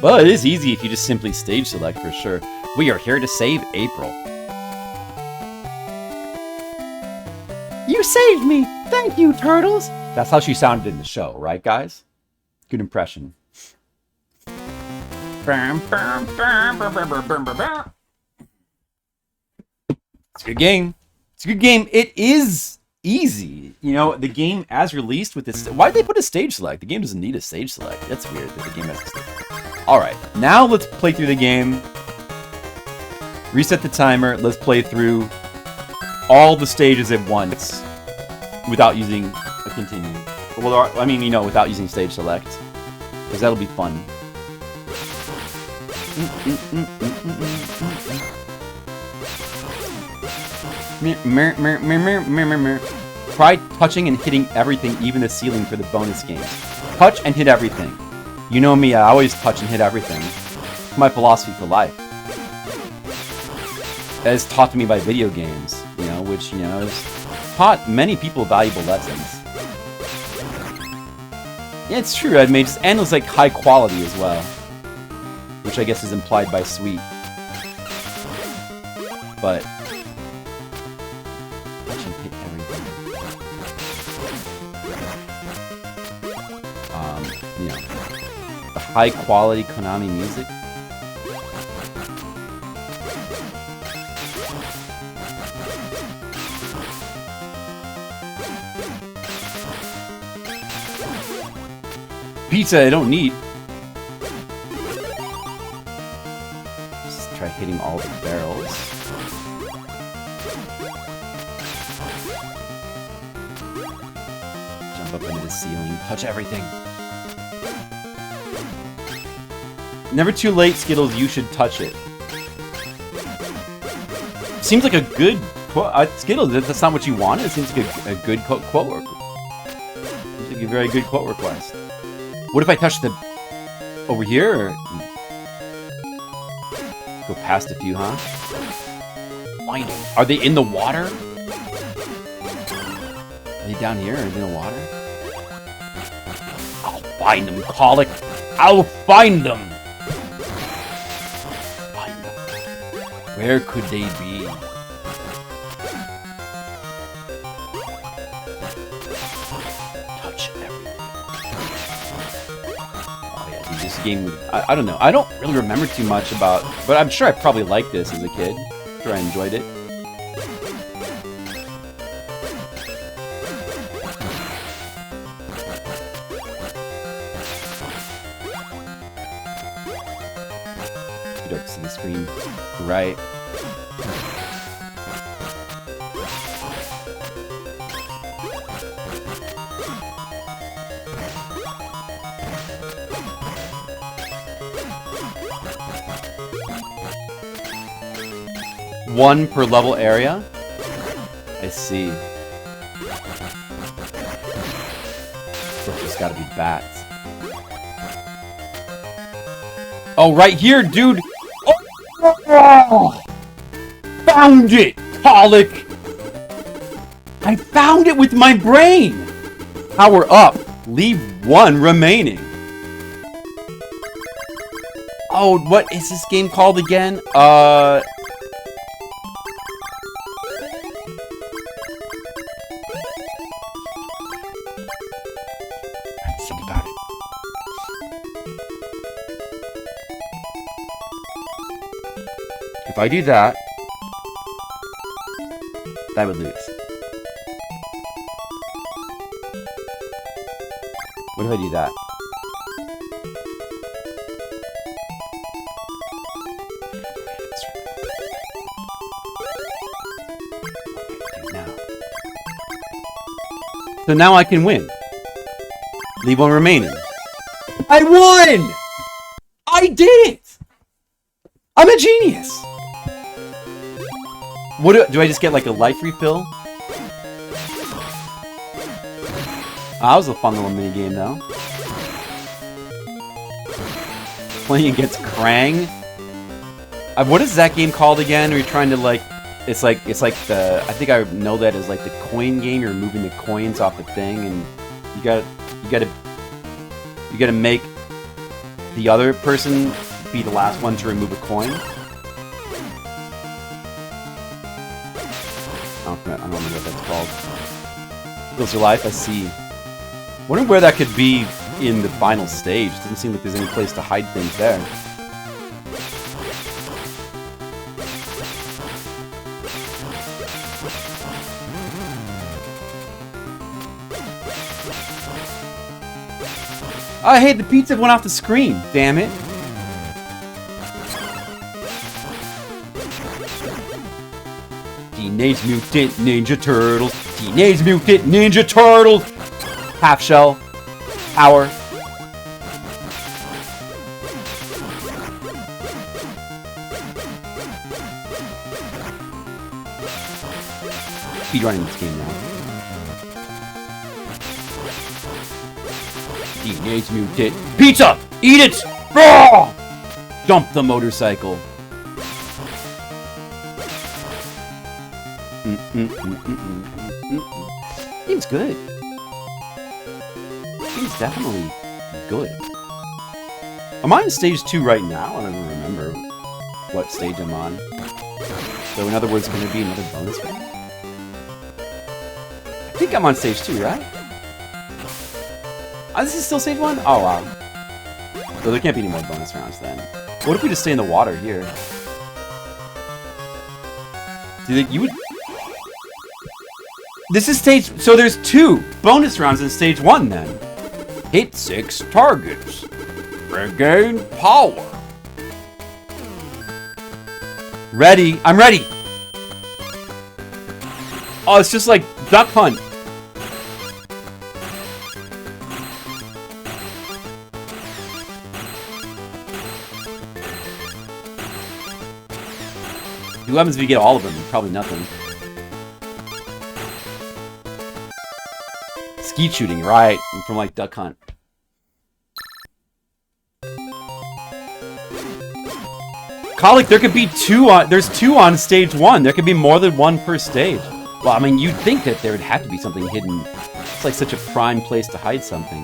Well, it is easy if you just simply stage select for sure. We are here to save April. You saved me! Thank you, Turtles! That's how she sounded in the show, right, guys? Good impression. It's a good game. It's a good game. It is easy. You know, the game as released with this... Why'd they put a stage select? The game doesn't need a stage select. That's weird that the game has a stage select. Alright, now let's play through the game. Reset the timer. Let's play through all the stages at once without using a continue. Well, I mean, you know, without using stage select. Because that'll be fun. Try touching and hitting everything, even the ceiling for the bonus games. Touch and hit everything. You know me, I always touch and hit everything. It's my philosophy for life. That is taught to me by video games, you know, which, you know, has taught many people valuable lessons. Yeah, it's true, and it was like high quality as well. Which I guess is implied by sweet. But... touch and hit everything. high quality Konami music. Pizza I don't need. Just try hitting all the barrels. Jump up into the ceiling, touch everything. Never too late, Skittles, you should touch it. Seems like a good quote. Skittles, that's not what you wanted. It seems like a good quote request. Seems like a very good quote request. What if I touch the... over here, or... go past a few, huh? Find them. Are they in the water? Are they down here? Are they in the water? I'll find them, Colic. I'll find them! Find them. Where could they be? Touch everything. Oh yeah, dude, this game... I don't know. I don't really remember too much about... but I'm sure I probably liked this as a kid. I'm sure I enjoyed it. You don't see the screen. Right. One per level area? I see. There's gotta be bats. Oh, right here, dude! Oh! Found it, Colic! I found it with my brain! Power up. Leave one remaining. Oh, what is this game called again? Think about it. If I do that, I would lose. What if I do that? So now I can win. Leave one remaining. I won! I did it! I'm a genius! What do I just get like a life refill? That was a fun little mini game though. Playing against Krang. What is that game called again? Where you're trying to like, it's like the, I think I know that as like the coin game. You're moving the coins off the thing, and you gotta make the other person be the last one to remove a coin. I don't remember what that's called. Kills your life, I see. Wonder where that could be in the final stage. Doesn't seem like there's any place to hide things there. Oh, hey, the pizza went off the screen. Damn it. Teenage Mutant Ninja Turtles. Teenage Mutant Ninja Turtles. Half shell. Power. Speedrunning this game now. Teenage Mutant Pizza! Eat it! Raw! Jump the motorcycle. Game's good. Game's definitely good. I'm on stage 2 right now. I don't even remember what stage I'm on. So in other words, can there be another bonus one? I think I'm on stage 2, right? Oh, this is still stage 1? Oh, wow. So there can't be any more bonus rounds then. What if we just stay in the water here? Do you think you would... This is stage... So there's 2 bonus rounds in stage 1 then. Hit 6 targets. Regain power. Ready. I'm ready. Oh, it's just like Duck Hunt. What happens if you get all of them? Probably nothing. Skeet shooting, right? From like Duck Hunt. Colic, there could be 2 on... There's 2 on stage 1. There could be more than 1 per stage. Well, I mean, you'd think that there would have to be something hidden. It's like such a prime place to hide something.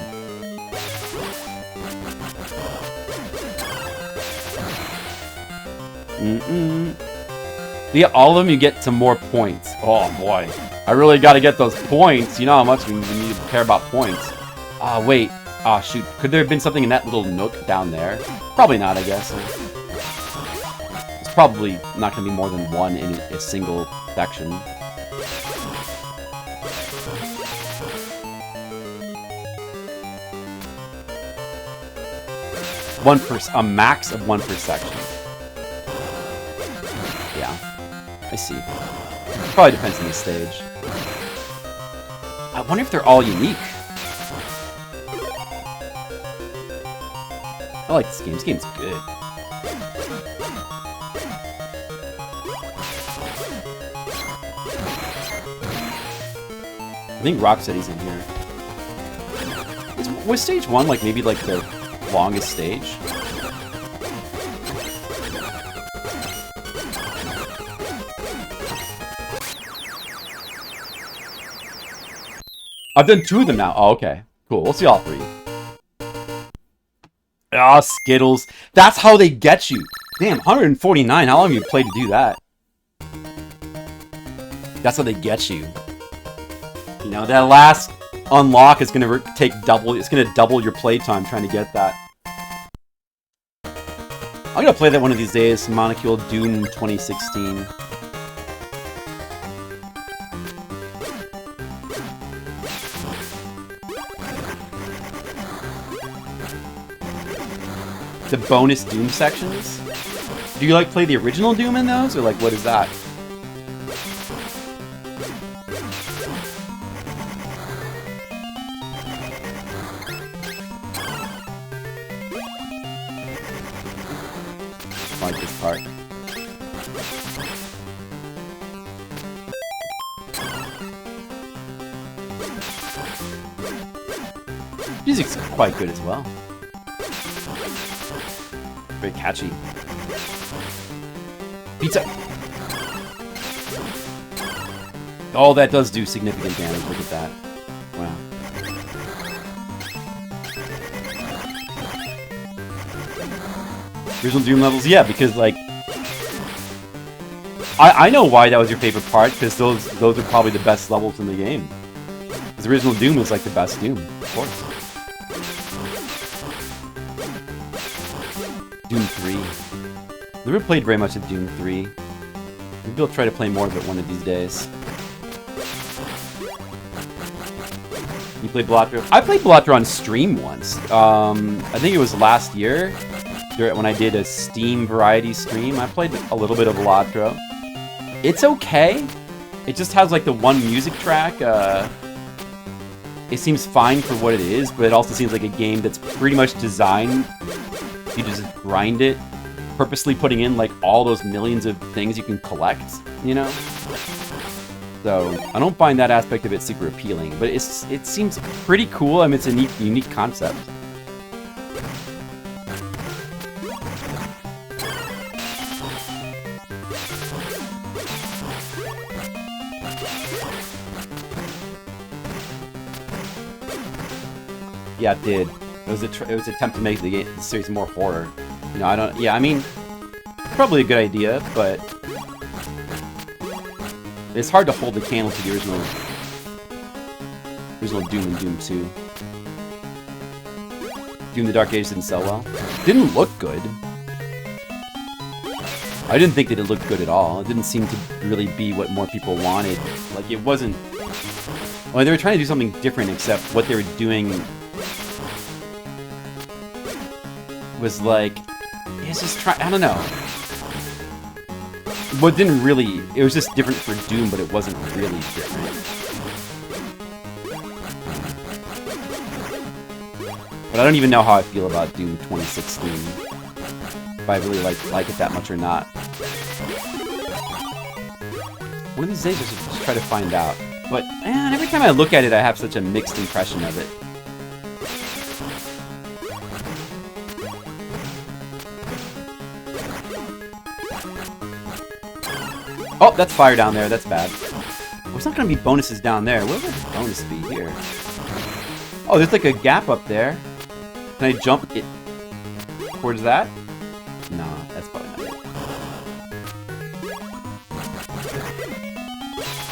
You get all of them, you get some more points. Oh boy. I really gotta get those points. You know how much we need to care about points. Ah, wait. Ah, shoot. Could there have been something in that little nook down there? Probably not, I guess. It's probably not gonna be more than 1 in a single section. A max of 1 per section. Yeah, I see. Probably depends on the stage. I wonder if they're all unique. I like this game. This game's good. I think Rocksteady's in here. Was stage 1 like maybe like the longest stage? I've done 2 of them now. Oh, okay. Cool. We'll see all 3. Ah, Skittles. That's how they get you. Damn, 149. How long have you played to do that? That's how they get you. You know, that last unlock is gonna take double. It's gonna double your playtime trying to get that. I'm gonna play that one of these days. Monocule Doom 2016. The bonus Doom sections? Do you like play the original Doom in those, or like what is that? I like this part. Music's quite good as well. Very catchy. Pizza! Oh, that does do significant damage. Look at that. Wow. Original Doom levels? Yeah, because, like... I know why that was your favorite part, because those are probably the best levels in the game. Because Original Doom is, like, the best Doom, of course. Doom 3. Never played very much of Doom 3. Maybe I'll try to play more of it one of these days. You played Balatro? I played Balatro on stream once. I think it was last year when I did a Steam variety stream. I played a little bit of Balatro. It's okay. It just has like the one music track. It seems fine for what it is, but it also seems like a game that's pretty much designed. You just grind it, purposely putting in like all those millions of things you can collect, you know? So I don't find that aspect of it super appealing, but it seems pretty cool. I mean, it's a neat, unique concept. Yeah, it did. It was an attempt to make the series more horror. You know, I mean, probably a good idea, but it's hard to hold the candle to the original Doom and Doom 2. Doom the Dark Ages didn't sell well. Didn't look good. I didn't think that it looked good at all. It didn't seem to really be what more people wanted. Like, it wasn't... Well, they were trying to do something different, except what they were doing was like... It's just try... I don't know. What didn't really... It was just different for Doom, but it wasn't really different. But I don't even know how I feel about Doom 2016. If I really like it that much or not. One of these days I should just try to find out. But, man, every time I look at it, I have such a mixed impression of it. Oh, that's fire down there. That's bad. Oh, it's not going to be bonuses down there. Where would the bonus be here? Oh, there's like a gap up there. Can I jump it towards that? No, that's probably not it.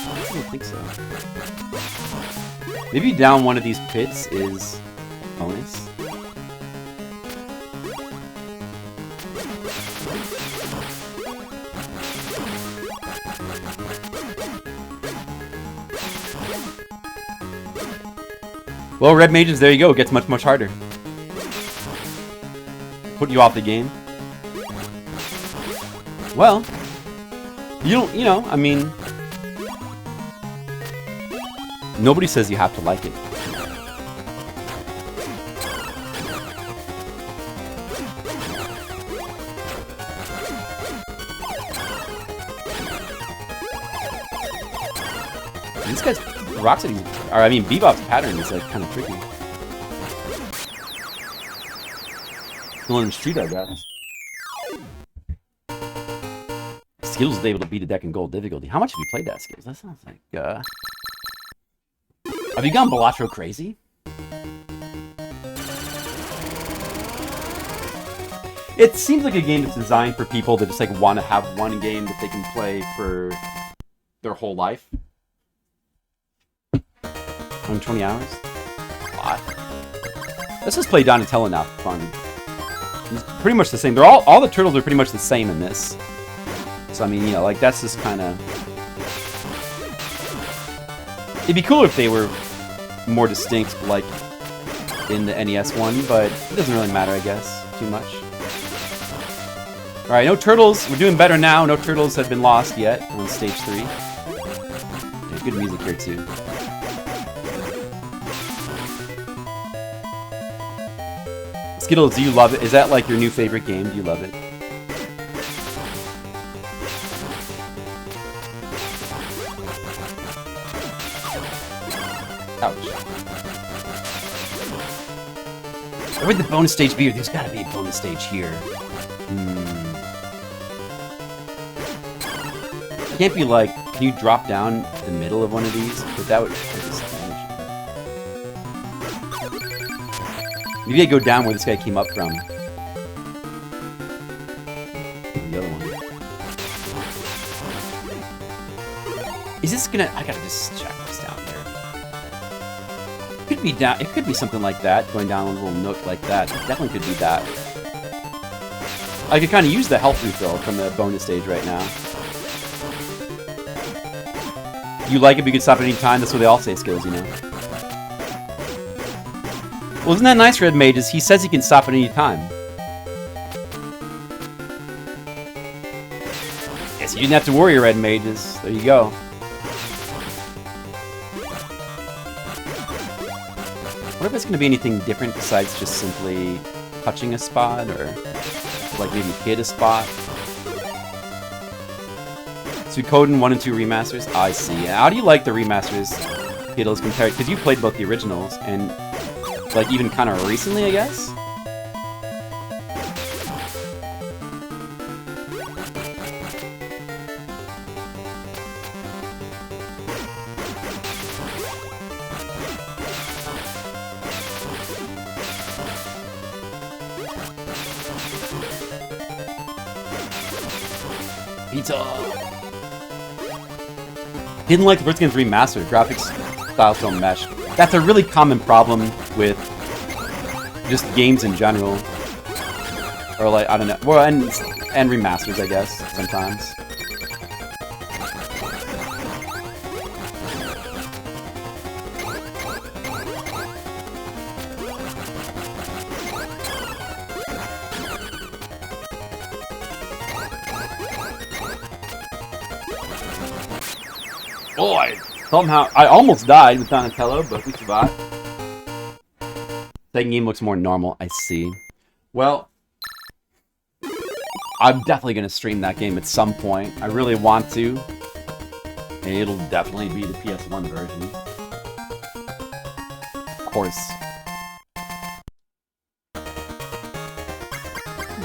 I don't think so. Maybe down one of these pits is bonus. Well, Red Mages, there you go. It gets much, much harder. Put you off the game. Well, you know, I mean, nobody says you have to like it. This guy's Rocksteady's, or I mean, Bebop's pattern is like kind of tricky. Still in the street, I guess. Skills is able to beat a deck in gold difficulty. How much have you played that, Skills? That sounds like, Have you gone Balatro crazy? It seems like a game that's designed for people that just like want to have one game that they can play for their whole life. 120 hours? A lot. Let's just play Donatello now for fun. It's pretty much the same. They're all the turtles are pretty much the same in this. So I mean, you know, like that's just kind of. It'd be cooler if they were more distinct, like in the NES one, but it doesn't really matter, I guess, too much. All right, no turtles. We're doing better now. No turtles have been lost yet on stage 3. Yeah, good music here too. Skittles, do you love it? Is that like your new favorite game? Do you love it? Ouch. Where'd the bonus stage be? There's gotta be a bonus stage here. Can't be like, can you drop down the middle of one of these? But that would... Maybe I go down where this guy came up from. The other one. Is this gonna... I gotta just check what's down there. It could be down... It could be something like that. Going down a little nook like that. It definitely could be that. I could kind of use the health refill from the bonus stage right now. You like it, but you can stop at any time. That's what they all say, Skills, you know. Well, isn't that nice, Red Mages? He says he can stop at any time. Yes, you didn't have to worry, Red Mages. There you go. What if it's going to be anything different besides just simply touching a spot, or like maybe hit a spot? Suikoden 1 and 2 remasters? I see. How do you like the remasters, Skittles, compared... Because you played both the originals, and... like, even kind of recently, I guess? Pizza! Didn't like the first game's remastered. Graphics styles don't mesh. That's a really common problem with just games in general. Or like, I don't know. Well, and remasters, I guess, sometimes. Oh, I almost died with Donatello, but we survived. Second game looks more normal, I see. Well, I'm definitely going to stream that game at some point. I really want to. And it'll definitely be the PS1 version. Of course.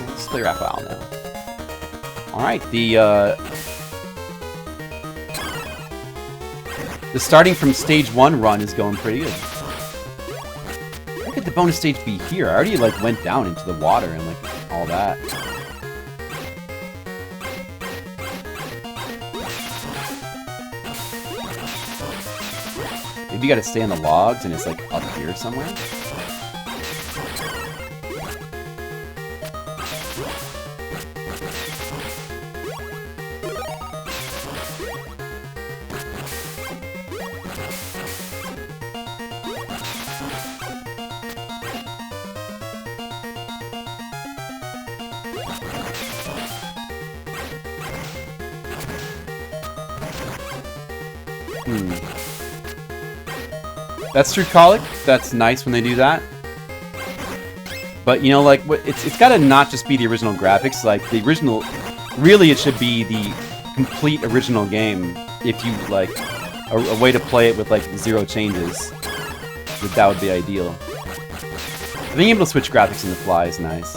Let's play Raphael now. Alright, the starting from stage 1 run is going pretty good. Where could the bonus stage be here? I already, like, went down into the water and, like, all that. Maybe you gotta stay on the logs and it's, like, up here somewhere? That's true, Colic. That's nice when they do that. But, you know, like, it's gotta not just be the original graphics. Like, the original... Really, it should be the complete original game. If you, like... A way to play it with, like, 0 changes. That would be ideal. Being able to switch graphics on the fly is nice.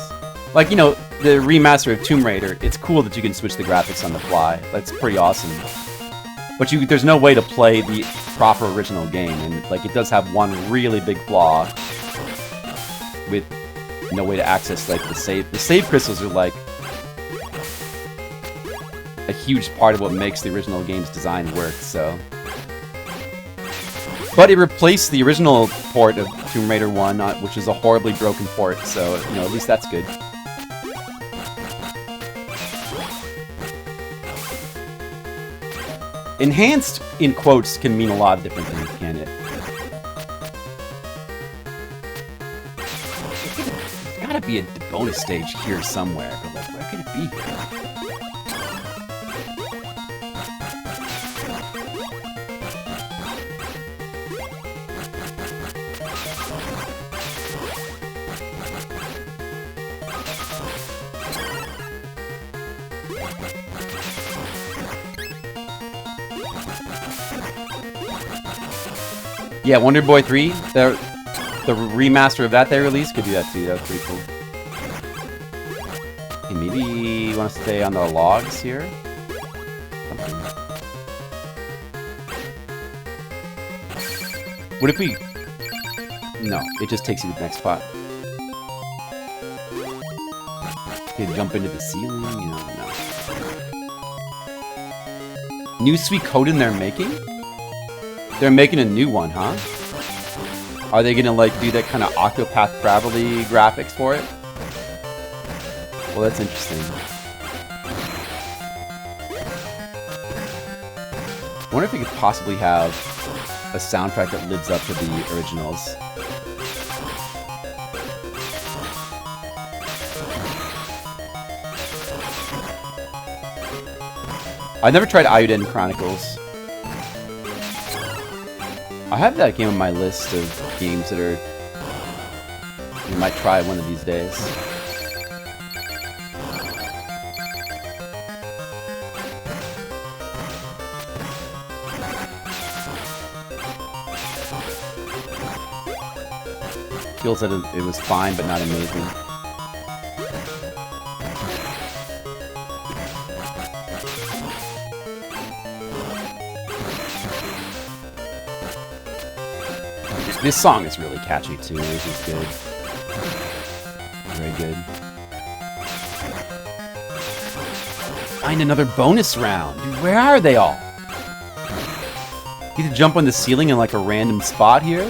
Like, you know, the remaster of Tomb Raider, it's cool that you can switch the graphics on the fly. That's pretty awesome. But there's no way to play the proper original game, and like it does have one really big flaw with no way to access like the save. The save crystals are like a huge part of what makes the original game's design work. So, but it replaced the original port of Tomb Raider 1, which is a horribly broken port. So you know, at least that's good. Enhanced, in quotes, can mean a lot of different things, can it? There's gotta be a bonus stage here somewhere, but like, where could it be here? Yeah, Wonder Boy 3, the remaster of that they released, could do that too. That was pretty cool. Okay, maybe you want to stay on the logs here? Something. What if we... No, it just takes you to the next spot. Okay, jump into the ceiling, you know, no. New Suikoden they're making? They're making a new one, huh? Are they gonna, like, do that kind of Octopath Traveler graphics for it? Well, that's interesting. I wonder if we could possibly have a soundtrack that lives up to the originals. I never tried Ayuden Chronicles. I have that game on my list of games that are... we might try one of these days. Feels that it was fine, but not amazing. This song is really catchy too, which is good. Very good. Find another bonus round. Dude, where are they all? You need to jump on the ceiling in like a random spot here?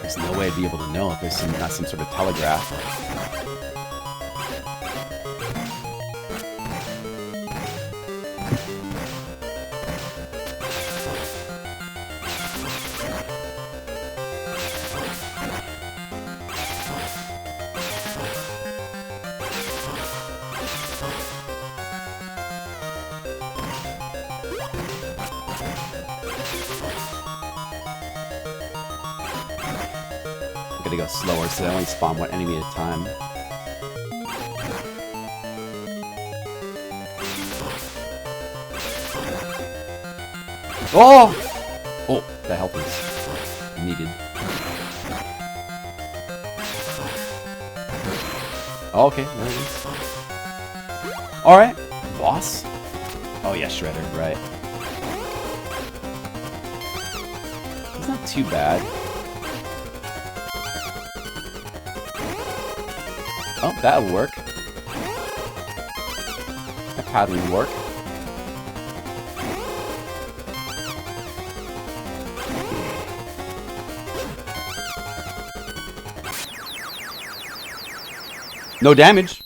There's no way to be able to know if there's not some sort of telegraph. To go slower so they only spawn one enemy at a time. Oh! Oh, the health is needed. Oh, okay, there it is. Alright, boss? Oh yeah, Shredder, right. It's not too bad. Oh, that'll work. That pattern will work. No damage.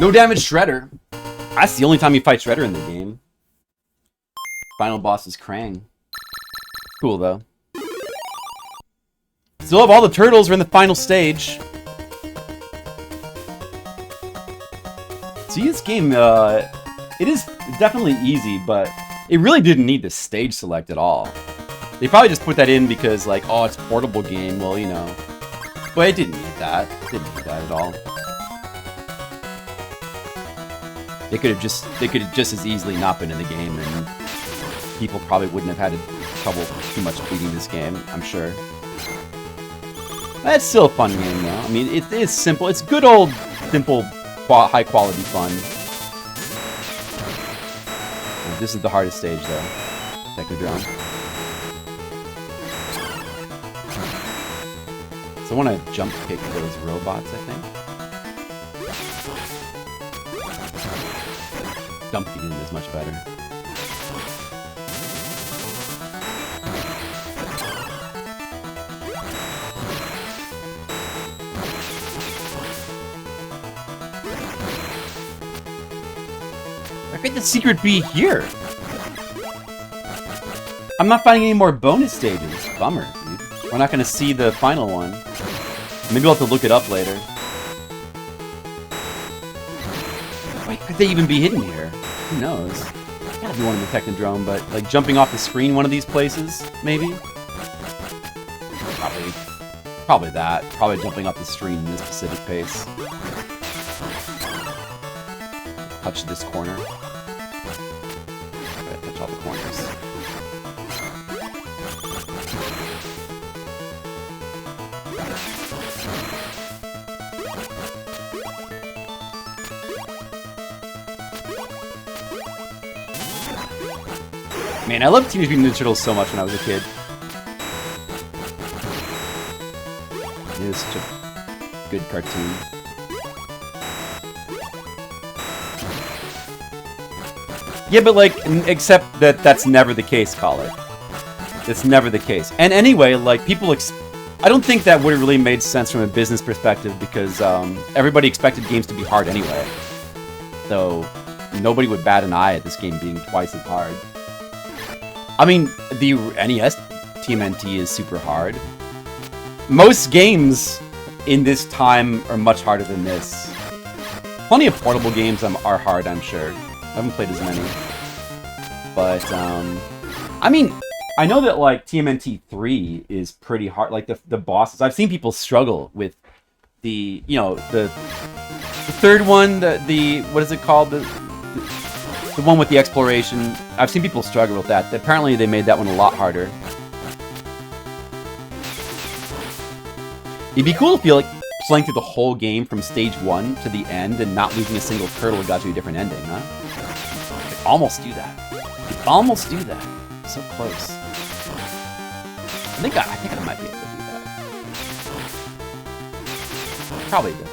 No damage, Shredder. That's the only time you fight Shredder in the game. Final boss is Krang. Cool, though. Still have all the turtles. We're in the final stage. See, this game, it is definitely easy, but it really didn't need the stage select at all. They probably just put that in because, like, oh, it's a portable game, well, you know. But it didn't need that. It didn't need that at all. They could have just as easily not been in the game, and people probably wouldn't have had trouble too much beating this game, I'm sure. That's still a fun game, though. I mean, it is simple. It's good old, simple, high quality fun. Oh, this is the hardest stage though. Technodrome. So I want to jump kick those robots, I think. Jump kicking them is much better. Where could the secret be here? I'm not finding any more bonus stages. Bummer, dude. We're not going to see the final one. Maybe I'll have to look it up later. Why could they even be hidden here? Who knows? Gotta be one in the Technodrome, but like jumping off the screen one of these places, maybe? Probably that. Probably jumping off the screen in this specific pace. Touch this corner. Touch all the corners. Man, I loved Teenage Mutant Ninja Turtles so much when I was a kid. It was such a good cartoon. Yeah, but like, except that that's never the case, call it. It's never the case. And anyway, like, people I don't think that would have really made sense from a business perspective because everybody expected games to be hard anyway. So, nobody would bat an eye at this game being twice as hard. I mean, the NES TMNT is super hard. Most games in this time are much harder than this. Plenty of portable games are hard, I'm sure. I haven't played as many. But, I mean, I know that, like, TMNT 3 is pretty hard. Like, the bosses, I've seen people struggle with the, you know, the third one, the what is it called? The one with the exploration. I've seen people struggle with that. Apparently, they made that one a lot harder. It'd be cool if you, like, playing through the whole game from stage 1 to the end and not losing a single turtle got you a different ending, huh? You could almost do that. You could almost do that. So close. I think I might be able to do that. Probably doesn't.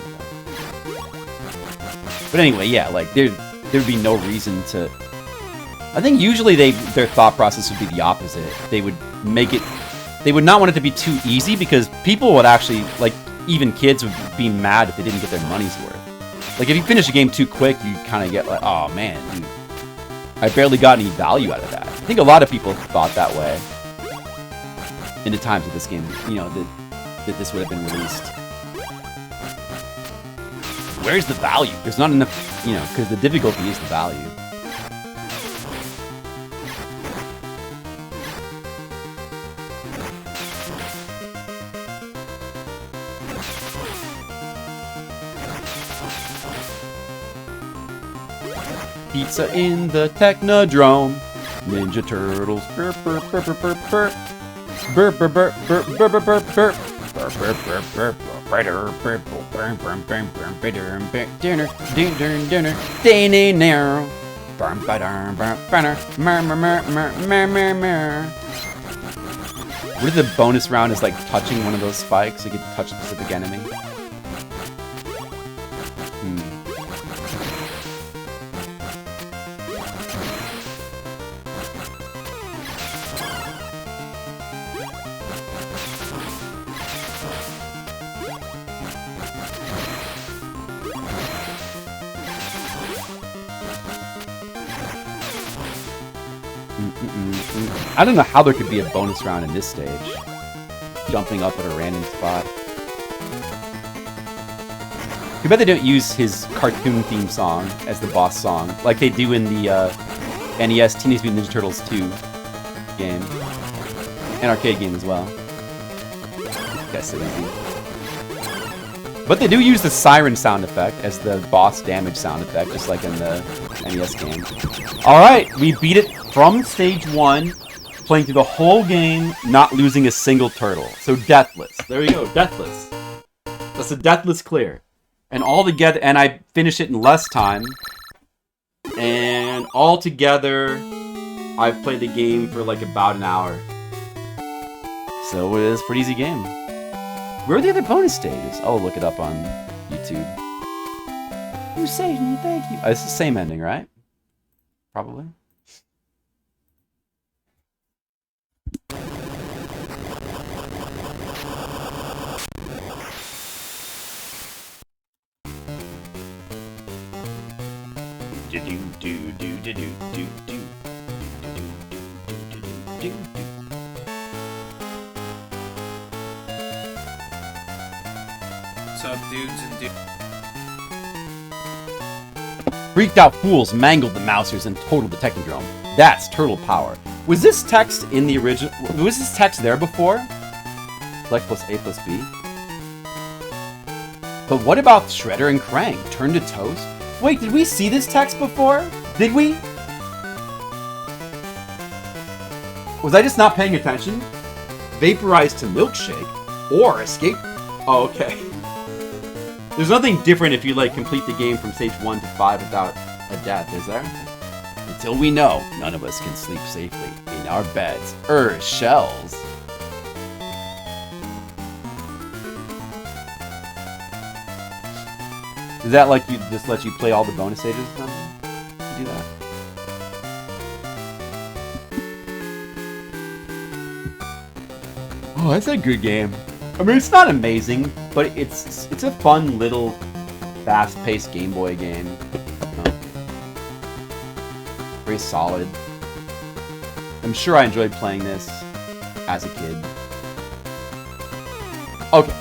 But anyway, yeah, like, there'd be no reason to... I think usually their thought process would be the opposite. They would make it they would not want it to be too easy because people would actually, like, even kids would be mad if they didn't get their money's worth. Like, if you finish a game too quick, you kind of get like, oh man, dude, I barely got any value out of that. I think a lot of people thought that way in the times that this game, you know, that this would have been released. Where's the value? There's not enough, you know, because the difficulty is the value. Pizza in the Technodrome. Ninja Turtles. Burp, burp, burp, burp, burp, burp. Burp, burp, burp, burp, burp, burp, burp, burp. Burp, burp, burp, burp. Dinner, dinner, dinner, dinner, now. Burp, ba-dum, burp, ba-dum. Mer, mer, mer, mer, mer, mer, mer. What if the bonus round is like touching one of those spikes? You get to touch a specific enemy. I don't know how there could be a bonus round in this stage. Jumping up at a random spot. Too bad they don't use his cartoon theme song as the boss song, like they do in the NES Teenage Mutant Ninja Turtles 2 game. An arcade game as well. That's so easy. But they do use the siren sound effect as the boss damage sound effect, just like in the NES game. Alright, we beat it from stage 1, playing through the whole game, not losing a single turtle. So deathless. There you go, deathless. That's a deathless clear. And all together, and I finished it in less time. And all together, I've played the game for like about an hour. So it is a pretty easy game. Where are the other bonus stages? I'll look it up on YouTube. You saved me, thank you. It's the same ending, right? Probably. What's up, dudes and dudes? Freaked out fools mangled the Mousers and totaled the Technodrome. That's turtle power. Was this text in the original? Was this text there before? Select plus A plus B. But what about Shredder and Krang? Turned to toast? Wait, did we see this text before? Did we? Was I just not paying attention? Vaporized to milkshake? Or escape? Oh, okay. There's nothing different if you, like, complete the game from stage 1 to 5 without a death, is there? Until we know, none of us can sleep safely in our beds. Shells. Is that like you just let you play all the bonus stages or something? You do that? Oh, that's a good game. I mean, it's not amazing, but it's a fun little fast-paced Game Boy game. Very solid. I'm sure I enjoyed playing this as a kid. Okay.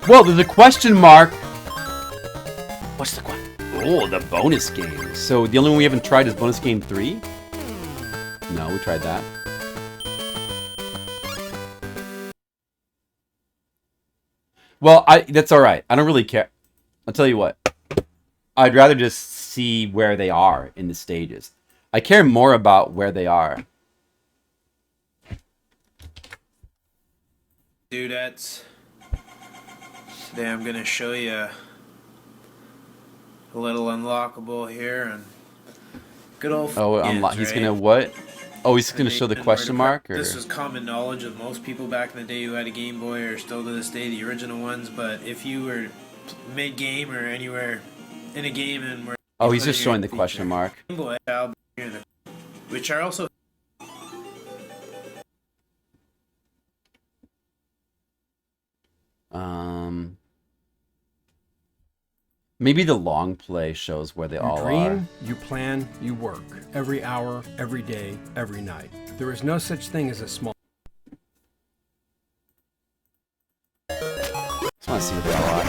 Well, there's a question mark. What's the question? Oh, the bonus game. So the only one we haven't tried is bonus game 3? No, we tried that. Well, that's alright. I don't really care. I'll tell you what. I'd rather just see where they are in the stages. I care more about where they are. Dudettes. Today I'm going to show you a little unlockable here and good old he's going to what? Oh, he's gonna show the question mark, or this was common knowledge of most people back in the day who had a Game Boy, or still to this day the original ones. But if you were mid game or anywhere in a game and were oh, he's just showing the question mark. Game Boy, which are also maybe the long play shows where they all You dream, are. you plan, you work. Every hour, every day, every night. There is no such thing as a small... Just want to see what they all are.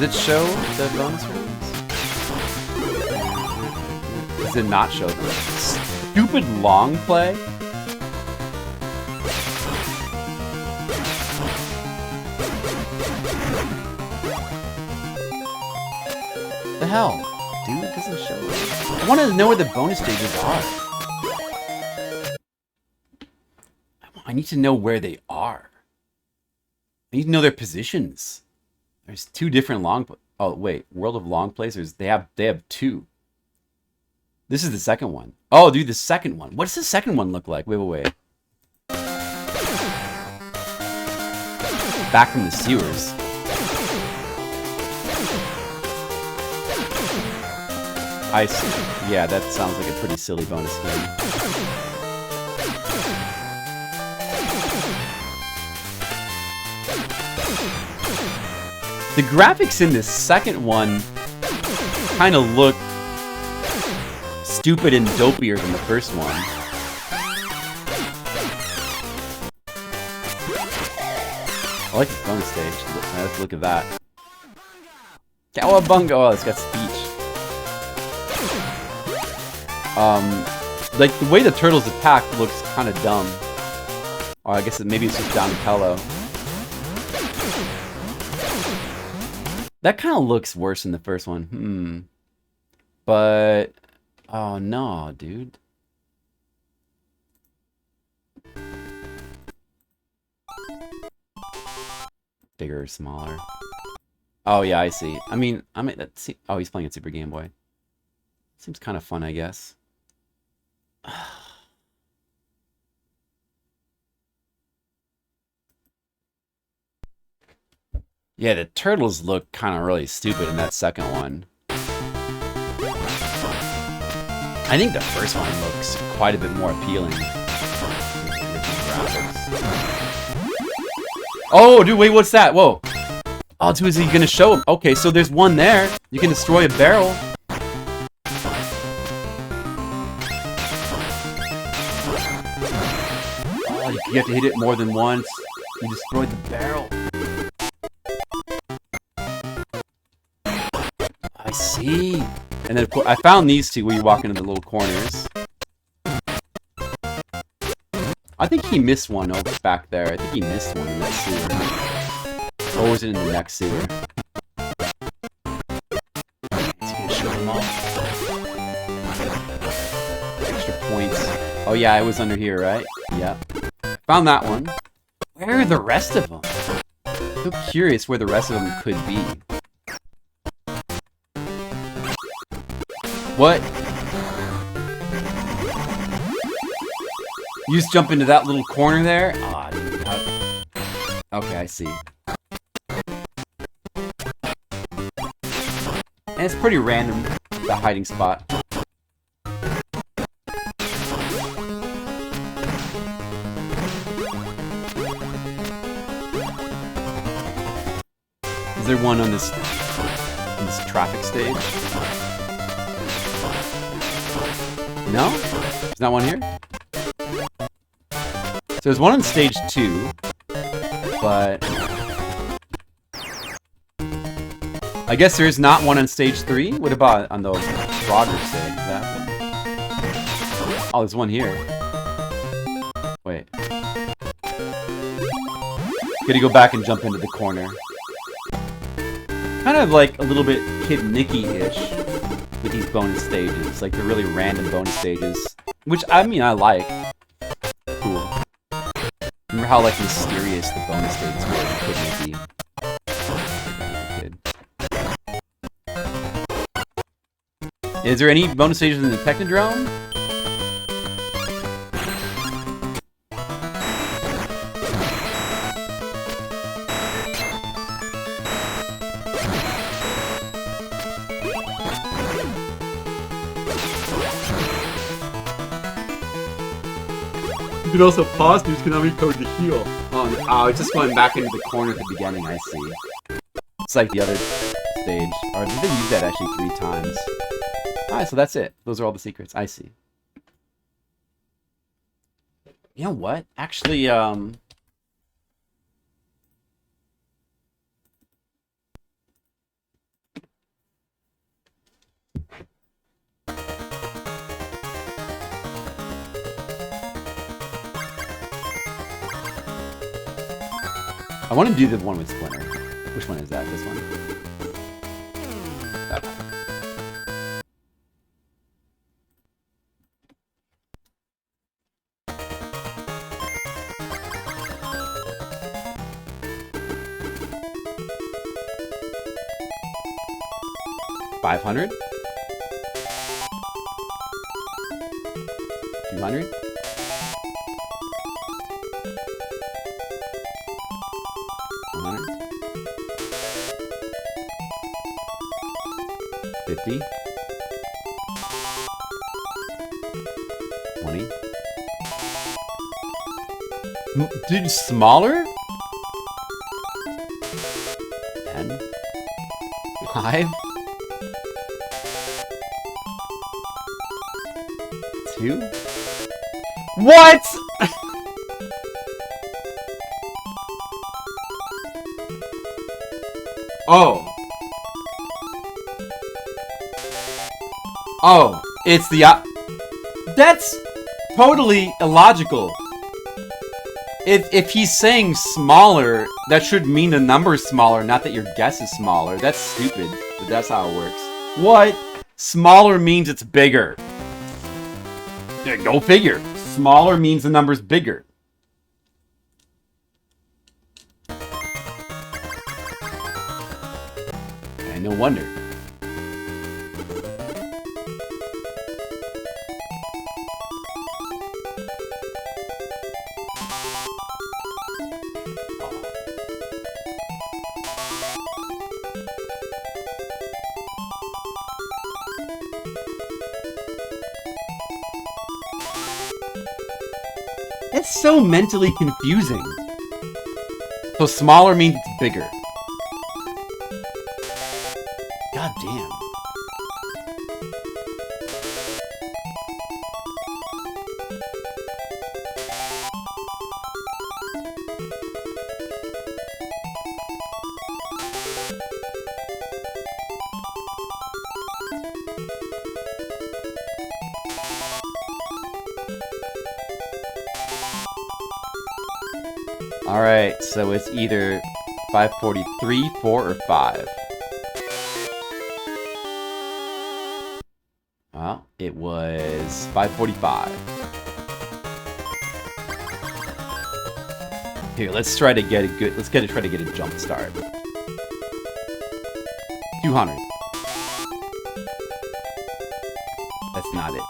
Does it show the bonus rooms? Does it not show them? Stupid long play? The hell? Dude, it doesn't show it. I want to know where the bonus stages are. I need to know where they are. I need to know their positions. There's two different long... Oh, wait. World of Long Plays? They have two. This is the second one. Oh, dude, the second one. What does the second one look like? Wait. Back from the sewers. I see. Yeah, that sounds like a pretty silly bonus game. The graphics in this second one kind of look stupid and dopier than the first one. I like the bonus stage. Let's look at that. Cowabunga! Oh, it's got speech. Like, the way the turtles attack looks kind of dumb. Or I guess maybe it's just Donatello. That kind of looks worse than the first one. But... Oh, no, dude. Bigger or smaller? Oh, yeah, I see. I mean, let's see. Oh, he's playing a Super Game Boy. Seems kind of fun, I guess. Yeah, the turtles look kind of really stupid in that second one. I think the first one looks quite a bit more appealing. Oh, dude, wait, what's that? Whoa. Oh, dude, is he gonna show him? Okay, so there's one there. You can destroy a barrel. Oh, you have to hit it more than once. You destroyed the barrel. I see. And then, of course, I found these two where you walk into the little corners. I think he missed one over back there. I think he missed one in that sewer. Or was it in the next sewer? Is he gonna show them all? Extra points. Oh yeah, it was under here, right? Yeah. Found that one. Where are the rest of them? I'm so curious where the rest of them could be. What? You just jump into that little corner there? Aw, dude. Okay, I see. And it's pretty random, the hiding spot. Is there one on this traffic stage? No? There's not one here? So there's one on stage 2, but I guess there is not one on stage 3? What about on the broader stage? That one? Oh, there's one here. Wait. Gotta go back and jump into the corner. Kind of like a little bit Kid Nicky-ish with these bonus stages. Like the really random bonus stages. Which, I mean, I like. Cool. Remember how, like, mysterious the bonus stages were in Kid Nicky? Is there any bonus stages in the Technodrome? can also pause. You can recode the heal. Oh, it's just going back into the corner at the beginning. I see. It's like the other stage. Or did they use that actually 3 times? Alright, so that's it. Those are all the secrets. I see. You know what? Actually, I want to do the one with Splinter. Which one is that? This one? That one. $500? 200? 100? 50? 20? Dude, smaller? 10? 5? 2? What? Oh. Oh, it's the that's totally illogical. If he's saying smaller, that should mean the number's smaller, not that your guess is smaller. That's stupid, but that's how it works. What? Smaller means it's bigger. Yeah, go figure. Smaller means the number's bigger. And no wonder. That's so mentally confusing. So smaller means it's bigger. God damn. Alright, so it's either 543, 4, or 5. Well, it was 545. Here, let's try to get a good, try to get a jump start. 200. That's not it.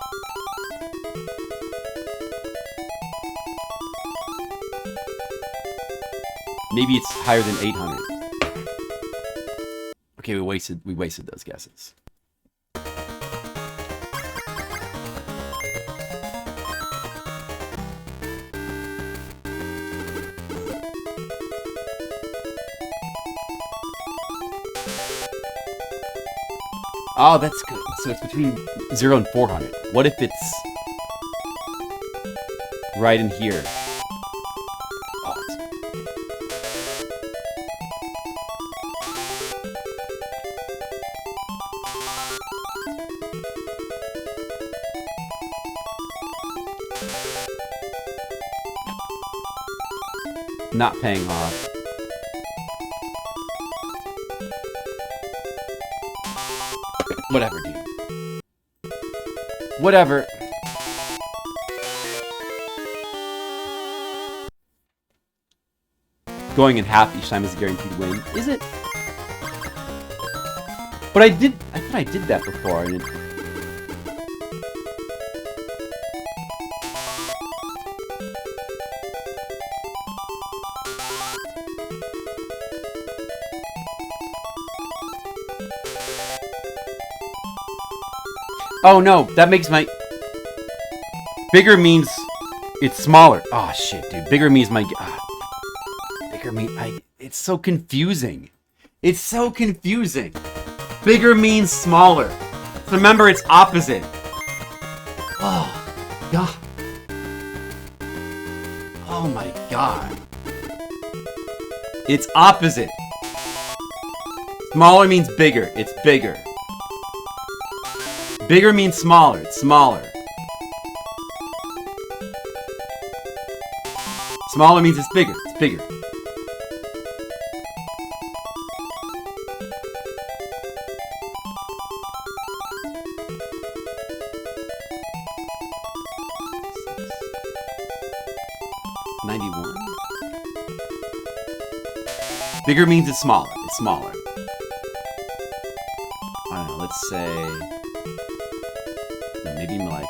Maybe it's higher than 800. Okay, we wasted those guesses. Oh, that's good. So it's between 0 and 400. What if it's right in here? Oh, it's... Not paying off. Whatever, dude. Whatever. Going in half each time is a guaranteed win. Is it? But I thought I did that before. And oh no, that makes my... Bigger means It's smaller. Oh shit, dude. Bigger means my. Bigger mean. It's so confusing. It's so confusing. Bigger means smaller. So remember, it's opposite. Oh, God. Oh my God. It's opposite. Smaller means bigger. It's bigger. Bigger means smaller. It's smaller. Smaller means it's bigger. It's bigger. Bigger means it's smaller. It's smaller. I don't know. Let's say maybe like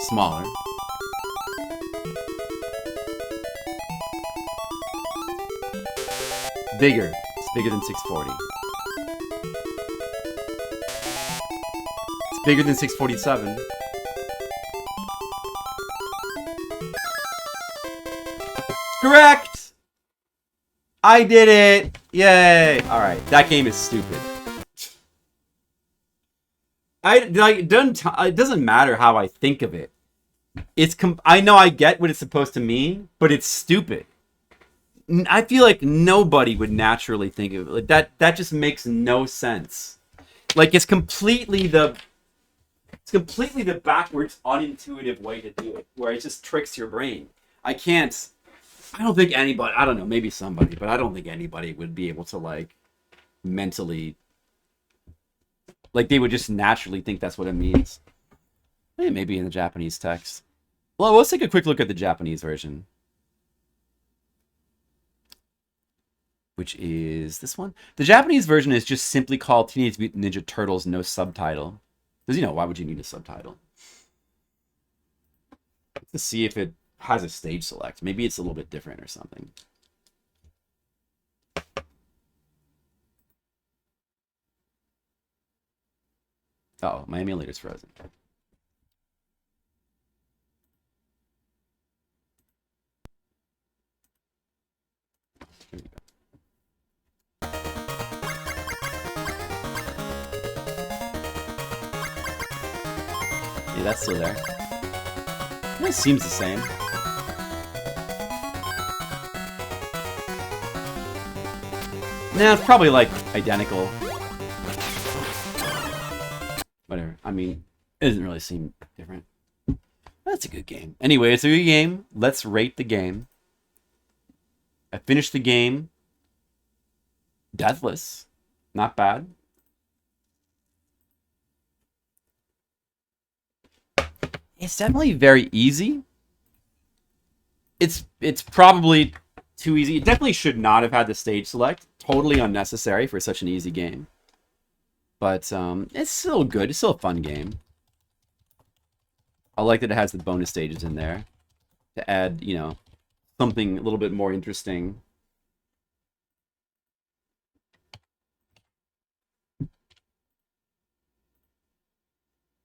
smaller. Bigger. It's bigger than 640. It's bigger than 647. Correct! I did it! Yay! Alright, that game is stupid. It doesn't matter how I think of it. I know I get what it's supposed to mean, but it's stupid. I feel like nobody would naturally think of it. Like that just makes no sense. Like it's completely the backwards, unintuitive way to do it, where it just tricks your brain. I don't think anybody, I don't know, maybe somebody, but I don't think anybody would be able to, like, mentally, like, they would just naturally think that's what it means. Maybe in the Japanese text. Well, let's take a quick look at the Japanese version. Which is this one. The Japanese version is just simply called Teenage Mutant Ninja Turtles, no subtitle. Because, why would you need a subtitle? To see if it has a stage select. Maybe it's a little bit different or something. Oh, my emulator's frozen. Here we go. Yeah, that's still there. It seems the same. Nah, it's probably like identical. Whatever. I mean, it doesn't really seem different. That's a good game. Anyway, it's a good game. Let's rate the game. I finished the game deathless. Not bad. It's definitely very easy. It's probably too easy. It definitely should not have had the stage select. Totally unnecessary for such an easy game. But it's still good. It's still a fun game. I like that it has the bonus stages in there to add, something a little bit more interesting.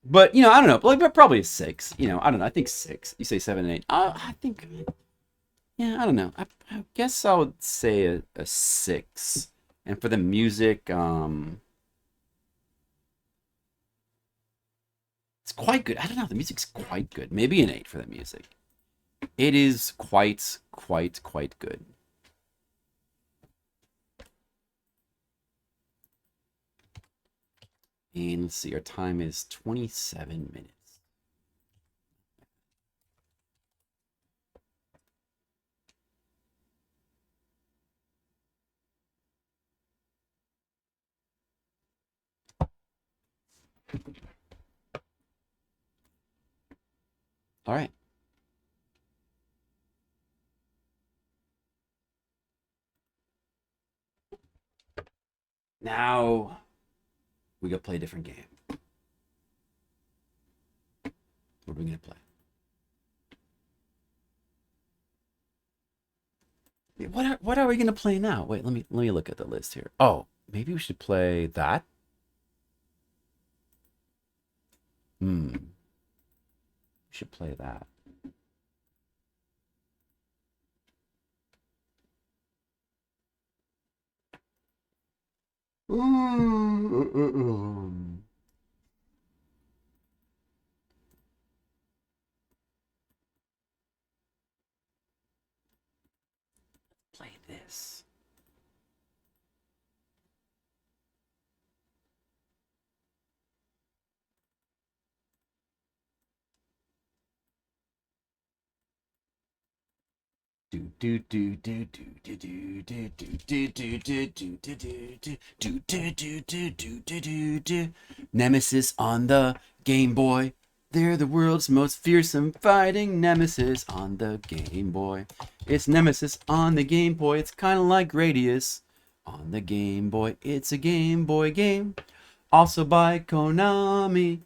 But, I don't know. Like, probably a 6. I don't know. I think 6. You say 7 and 8. I think... Yeah, I don't know. I guess I would say a 6. And for the music, it's quite good. I don't know. The music's quite good. Maybe an 8 for the music. It is quite good. And let's see. Our time is 27 minutes. All right. Now we gotta play a different game. What are we gonna play? What are we gonna play now? Wait, let me look at the list here. Oh, maybe we should play that. We should play that. Play this. Nemesis on the Game Boy. They're the world's most fearsome fighting nemesis on the Game Boy. It's Nemesis on the Game Boy. It's kind of like Gradius on the Game Boy. It's a Game Boy game, also by Konami.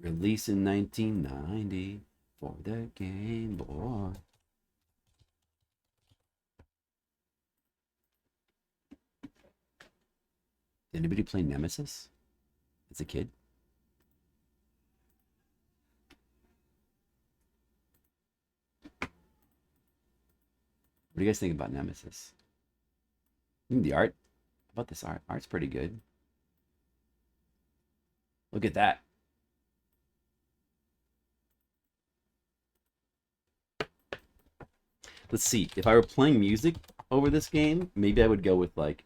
Released in 1990 for the Game Boy. Did anybody play Nemesis as a kid? What do you guys think about Nemesis? The art? How about this art? Art's pretty good. Look at that. Let's see. If I were playing music over this game, maybe I would go with like